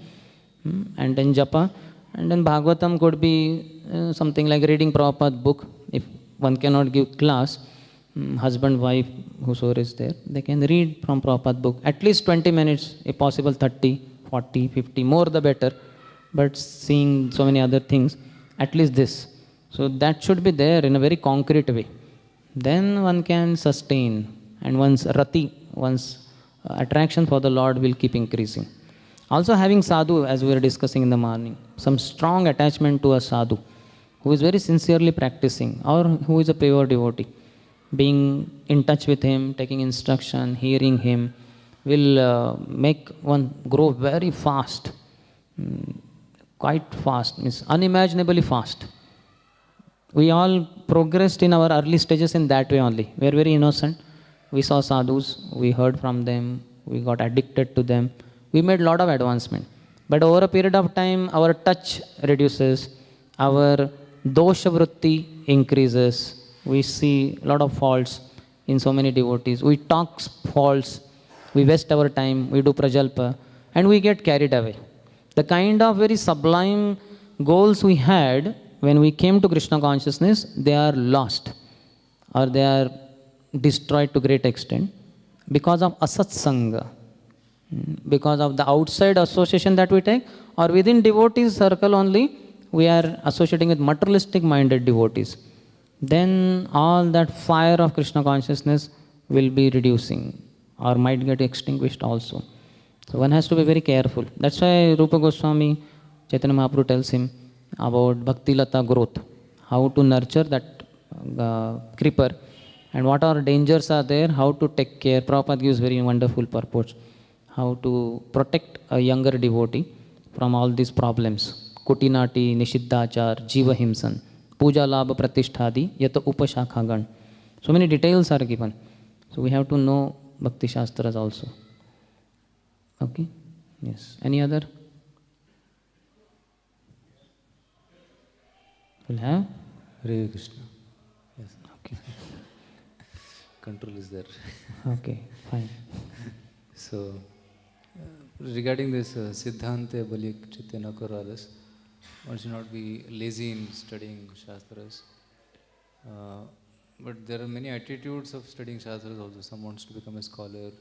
Speaker 1: And then Japa, and then Bhagavatam could be something like reading Prabhupada book. If one cannot give class, husband, wife, whosoever is there, they can read from Prabhupada book. At least 20 minutes, if possible 30, 40, 50, more the better. But seeing so many other things, at least this. So that should be there in a very concrete way. Then one can sustain, and one's rati, one's attraction for the Lord will keep increasing. Also having sadhu, as we were discussing in the morning, some strong attachment to a sadhu who is very sincerely practicing or who is a pure devotee. Being in touch with him, taking instruction, hearing him will make one grow very fast, quite fast, means unimaginably fast. We all progressed in our early stages in that way only. We are very innocent. We saw sadhus, we heard from them, we got addicted to them. We made a lot of advancement. But over a period of time, our touch reduces, our dosha vritti increases. We see a lot of faults in so many devotees. We talk faults, we waste our time, we do prajalpa, and we get carried away. The kind of very sublime goals we had when we came to Krishna consciousness, they are lost or they are destroyed to great extent because of asatsanga, because of the outside association that we take, or within devotees circle only, we are associating with materialistic minded devotees. Then all that fire of Krishna consciousness will be reducing or might get extinguished also. So one has to be very careful. That's why Rupa Goswami, Chaitanya Mahaprabhu tells him about Bhakti Lata growth, how to nurture that creeper and what are dangers are there, how to take care. Prabhupada gives very wonderful purpose, how to protect a younger devotee from all these problems. Kutinati, Nishiddhachar, Jiva Himsan, Puja Labha Pratisthadi, Yata Upashakhagan. So many details are given. So we have to know Bhakti Shastras also. Okay? Yes. Any other? We'll have?
Speaker 5: Hare Krishna. Yes.
Speaker 1: Okay.
Speaker 5: Control is there.
Speaker 1: Okay, fine.
Speaker 5: So, regarding this Siddhanta Balik Chaitanya Koradas, one should not be lazy in studying Shastras. But there are many attitudes of studying Shastras also. Some wants to become a scholar,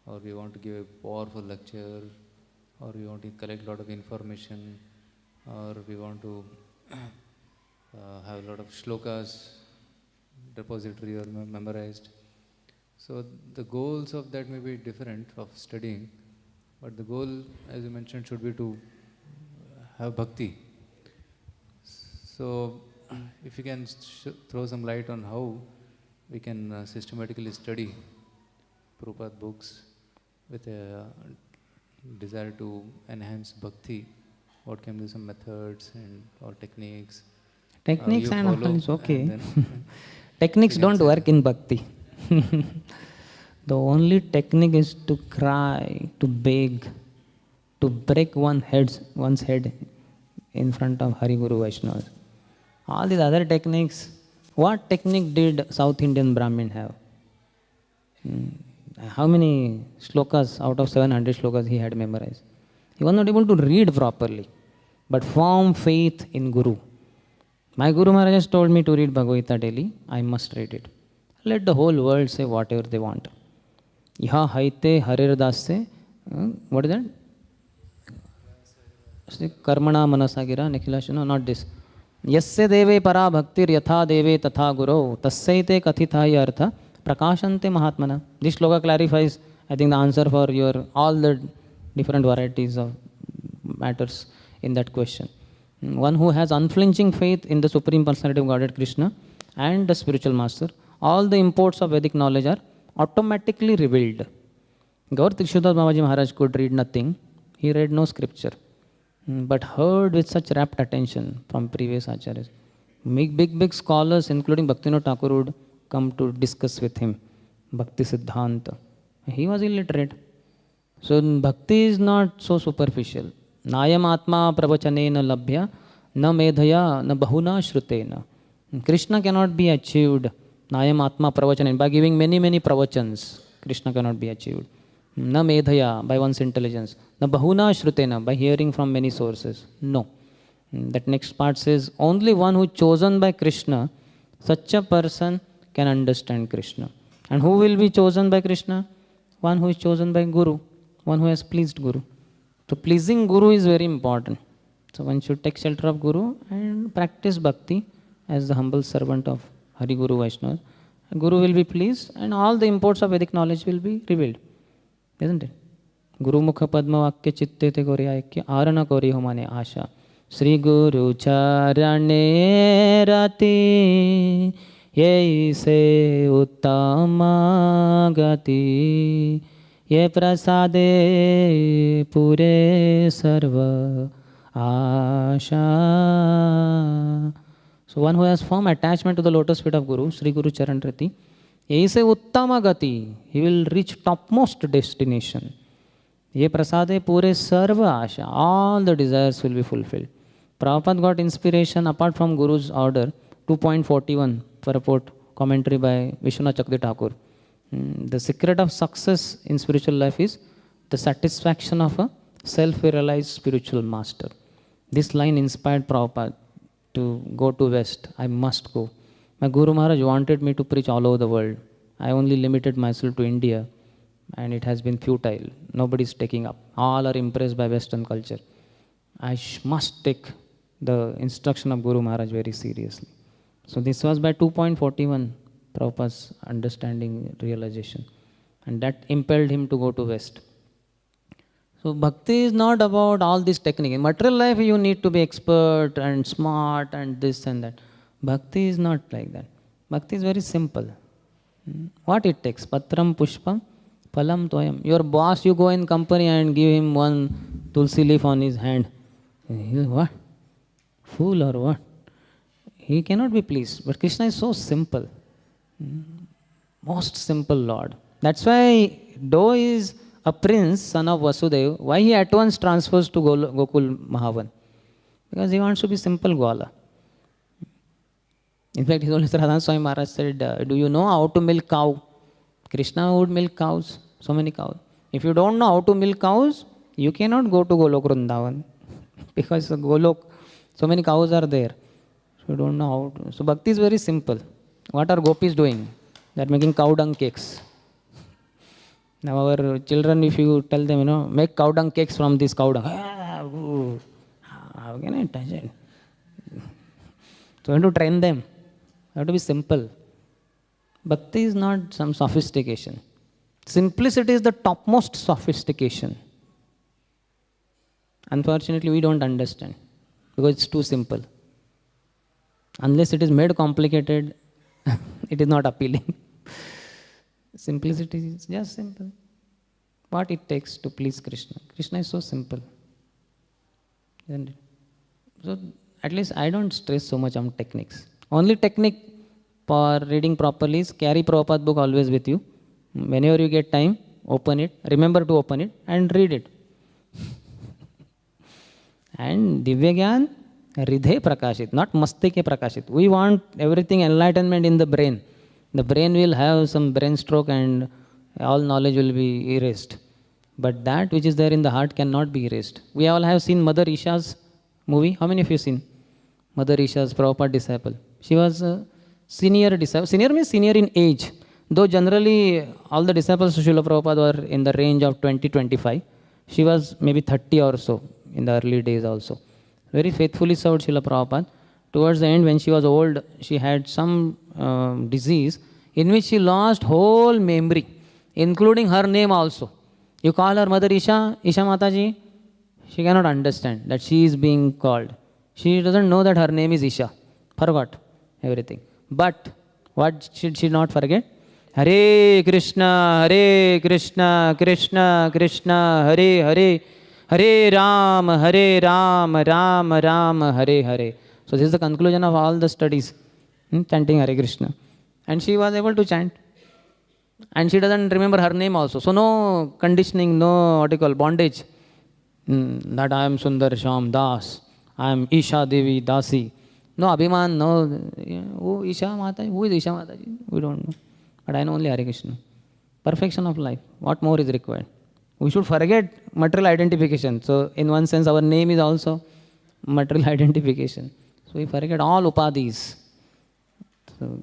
Speaker 5: or we want to give a powerful lecture, or we want to collect a lot of information, or we want to have a lot of shlokas repository or memorized. So the goals of that may be different of studying, but the goal, as you mentioned, should be to have bhakti. So if you can throw some light on how we can systematically study Prabhupada books with a desire to enhance bhakti, what can be some methods and or techniques?
Speaker 1: Techniques
Speaker 5: you
Speaker 1: and all
Speaker 5: follow,
Speaker 1: is okay.
Speaker 5: and then
Speaker 1: Techniques
Speaker 5: you can
Speaker 1: don't
Speaker 5: say-
Speaker 1: work in bhakti. The only technique is to cry, to beg, to break one's head in front of Hari Guru Vaishnavas. All these other techniques, what technique did South Indian Brahmin have? How many shlokas out of 700 shlokas he had memorized? He was not able to read properly, but firm faith in Guru. My Guru Maharaj has told me to read Bhagavad Gita daily. I must read it. Let the whole world say whatever they want. Yaha haite harir dasya. What is that? Karmana manasagira nikhilasya. No, not this. Yasya deve para bhaktir yatha deve tatha guru tasyaite kathithaya artha prakashante mahatmana. This shloka clarifies, I think, the answer for your all the different varieties of matters in that question. One who has unflinching faith in the Supreme Personality of Godhead Krishna and the spiritual master, all the imports of Vedic knowledge are automatically revealed. Gaur Trikshudas Babaji Maharaj could read nothing. He read no scripture, but heard with such rapt attention from previous acharyas. Big scholars, including Bhaktivinoda Thakur, would come to discuss with him Bhakti Siddhanta. He was illiterate. So bhakti is not so superficial. Nayam atma pravachanena labhya na medhaya na bahuna shrutena. Krishna cannot be achieved. Nayam atma pravachanena. By giving many pravachans, Krishna cannot be achieved. Na medhaya, by one's intelligence. Na bahuna shrutena, by hearing from many sources. No. That next part says, only one who is chosen by Krishna, such a person can understand Krishna. And who will be chosen by Krishna? One who is chosen by Guru, one who has pleased Guru. So pleasing Guru is very important. So one should take shelter of Guru and practice bhakti as the humble servant of Hari Guru Vaishnava. Guru will be pleased and all the imports of Vedic knowledge will be revealed. Isn't it? Guru Mukha Padma Vakya Chitte Te Gorya Aikya Arana Kori Homane Asha Sri Guru Charane Rati Ye se uttama gati Ye prasade pure sarva asha. So one who has firm attachment to the lotus feet of Guru, Sri Guru Charan Rati, Ye se uttama gati, he will reach topmost destination. Ye prasade pure sarva asha, all the desires will be fulfilled. Prabhupada got inspiration apart from Guru's order, 2.41 purport commentary by Vishwanath Chakravarti Thakur. The secret of success in spiritual life is the satisfaction of a self-realized spiritual master. This line inspired Prabhupada to go to West. I must go. My Guru Maharaj wanted me to preach all over the world. I only limited myself to India and it has been futile. Nobody is taking up. All are impressed by Western culture. I must take the instruction of Guru Maharaj very seriously. So this was by 2.41 Prabhupada's understanding, realization. And that impelled him to go to West. So bhakti is not about all this technique. In material life, you need to be expert and smart and this and that. Bhakti is not like that. Bhakti is very simple. What it takes? Patram pushpam phalam toyam. Your boss, you go in company and give him one tulsi leaf on his hand. He'll what? Fool or what? He cannot be pleased. But Krishna is so simple. Most simple Lord. That's why, though he is a prince, son of Vasudeva, why he at once transfers to Gokul Mahavan? Because he wants to be simple Gwala. In fact, His Holiness Radha Swami Maharaj said, do you know how to milk cow? Krishna would milk cows, so many cows. If you don't know how to milk cows, you cannot go to Golok Vrindavan. Because Golok, so many cows are there. So you don't know how to. So bhakti is very simple. What are gopis doing? They are making cow dung cakes. Now our children, if you tell them, make cow dung cakes from this cow dung. How can I touch it? So you have to train them. You have to be simple. Bhakti is not some sophistication. Simplicity is the topmost sophistication. Unfortunately, we don't understand because it's too simple. Unless it is made complicated, it is not appealing. Simplicity is just simple. What it takes to please Krishna. Krishna is so simple. Isn't it? So at least I don't stress so much on techniques. Only technique for reading properly is carry Prabhupada book always with you. Whenever you get time, open it. Remember to open it and read it. And Divya Gyan, Ridhe Prakashit, not Mastike Prakashit. We want everything enlightenment in the brain. The brain will have some brain stroke and all knowledge will be erased. But that which is there in the heart cannot be erased. We all have seen Mother Isha's movie. How many of you seen? Mother Isha's Prabhupada disciple. She was a senior disciple. Senior means senior in age. Though generally all the disciples of Srila Prabhupada were in the range of 20-25. She was maybe 30 or so in the early days also. Very faithfully served Srila Prabhupada. Towards the end, when she was old, she had some disease in which she lost whole memory, including her name also. You call her Mother Isha, Isha Mataji, she cannot understand that she is being called. She doesn't know that her name is Isha. Forgot everything. But what should she not forget? Hare Krishna, Krishna Krishna, Hare Hare, Hare Ram, Ram Ram, Hare Hare. So this is the conclusion of all the studies, chanting Hare Krishna. And she was able to chant. And she doesn't remember her name also. So no conditioning, no bondage. That I am Sundar Sham Das, I am Isha Devi Dasi. No Abhiman, no. Who Isha Mataji? Who is Isha Mataji? We don't know. But I know only Hare Krishna. Perfection of life. What more is required? We should forget material identification. So in one sense, our name is also material identification. So we forget all upadhis. So,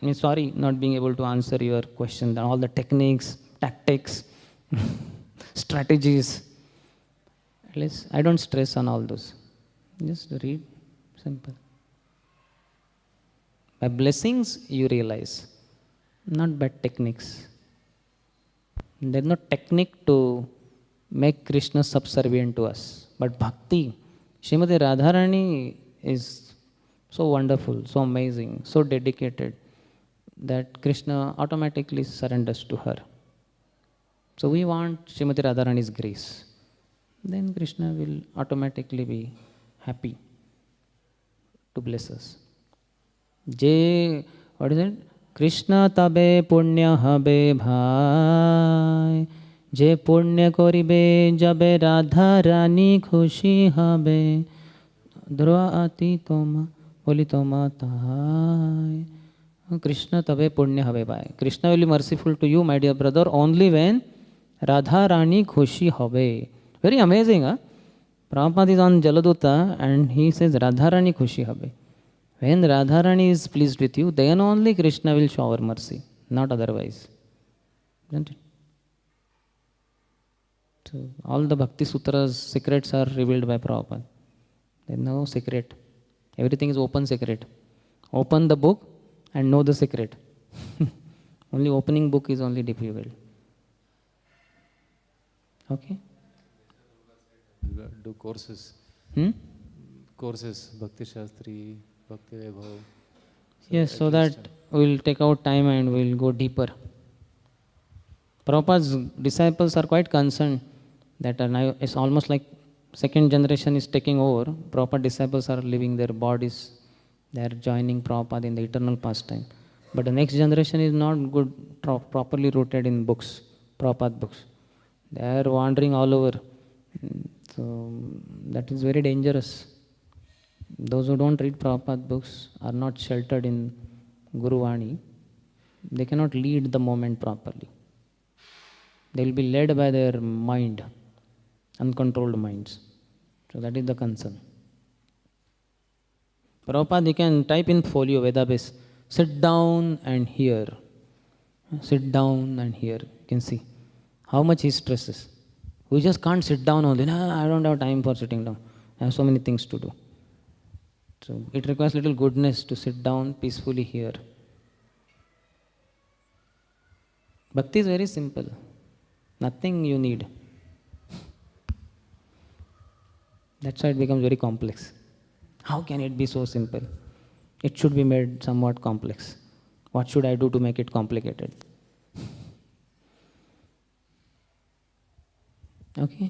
Speaker 1: I'm sorry not being able to answer your question. All the techniques, tactics, strategies. At least I don't stress on all those. Just read, simple. By blessings you realize, not bad techniques. There is no technique to make Krishna subservient to us. But bhakti, Srimati Radharani is so wonderful, so amazing, so dedicated that Krishna automatically surrenders to her. So we want Srimati Radharani's grace. Then Krishna will automatically be happy to bless us. What is it? Krishna tabe punya habe bhai, je punya koribe jabe Radha Rani khushi habe, dhruva ati toma boli toma tahai. Krishna tabe punya habe bhai. Krishna will be merciful to you, my dear brother, only when Radha Rani khushi habe. Very amazing, huh? Prabhupada is on Jaladuta and he says Radha Rani khushi habe. When Radharani is pleased with you, then only Krishna will shower mercy, not otherwise. Isn't it? So all the Bhakti Sutras secrets are revealed by Prabhupada. There is no secret. Everything is open secret. Open the book and know the secret. Only opening book is only difficult. Okay?
Speaker 5: Do courses.
Speaker 1: Hmm?
Speaker 5: Courses, Bhakti Shastri, Bhakti Vaibhav.
Speaker 1: Yes,
Speaker 5: at
Speaker 1: so
Speaker 5: least,
Speaker 1: that we'll take out time and we'll go deeper. Prabhupada's disciples are quite concerned that now it's almost like second generation is taking over. Prabhupada disciples are leaving their bodies. They are joining Prabhupada in the eternal pastime. But the next generation is not good, properly rooted in books, Prabhupada books. They are wandering all over. So that is very dangerous. Those who don't read Prabhupada books are not sheltered in Guru Vani. They cannot lead the moment properly. They will be led by their mind, uncontrolled minds. So that is the concern. Prabhupada, you can type in folio, Vedabase, sit down and hear. Sit down and hear. You can see how much he stresses. We just can't sit down only. No, I don't have time for sitting down. I have so many things to do. So it requires little goodness to sit down, peacefully hear. Bhakti is very simple. Nothing you need. That's why it becomes very complex. How can it be so simple? It should be made somewhat complex. What should I do to make it complicated? Okay?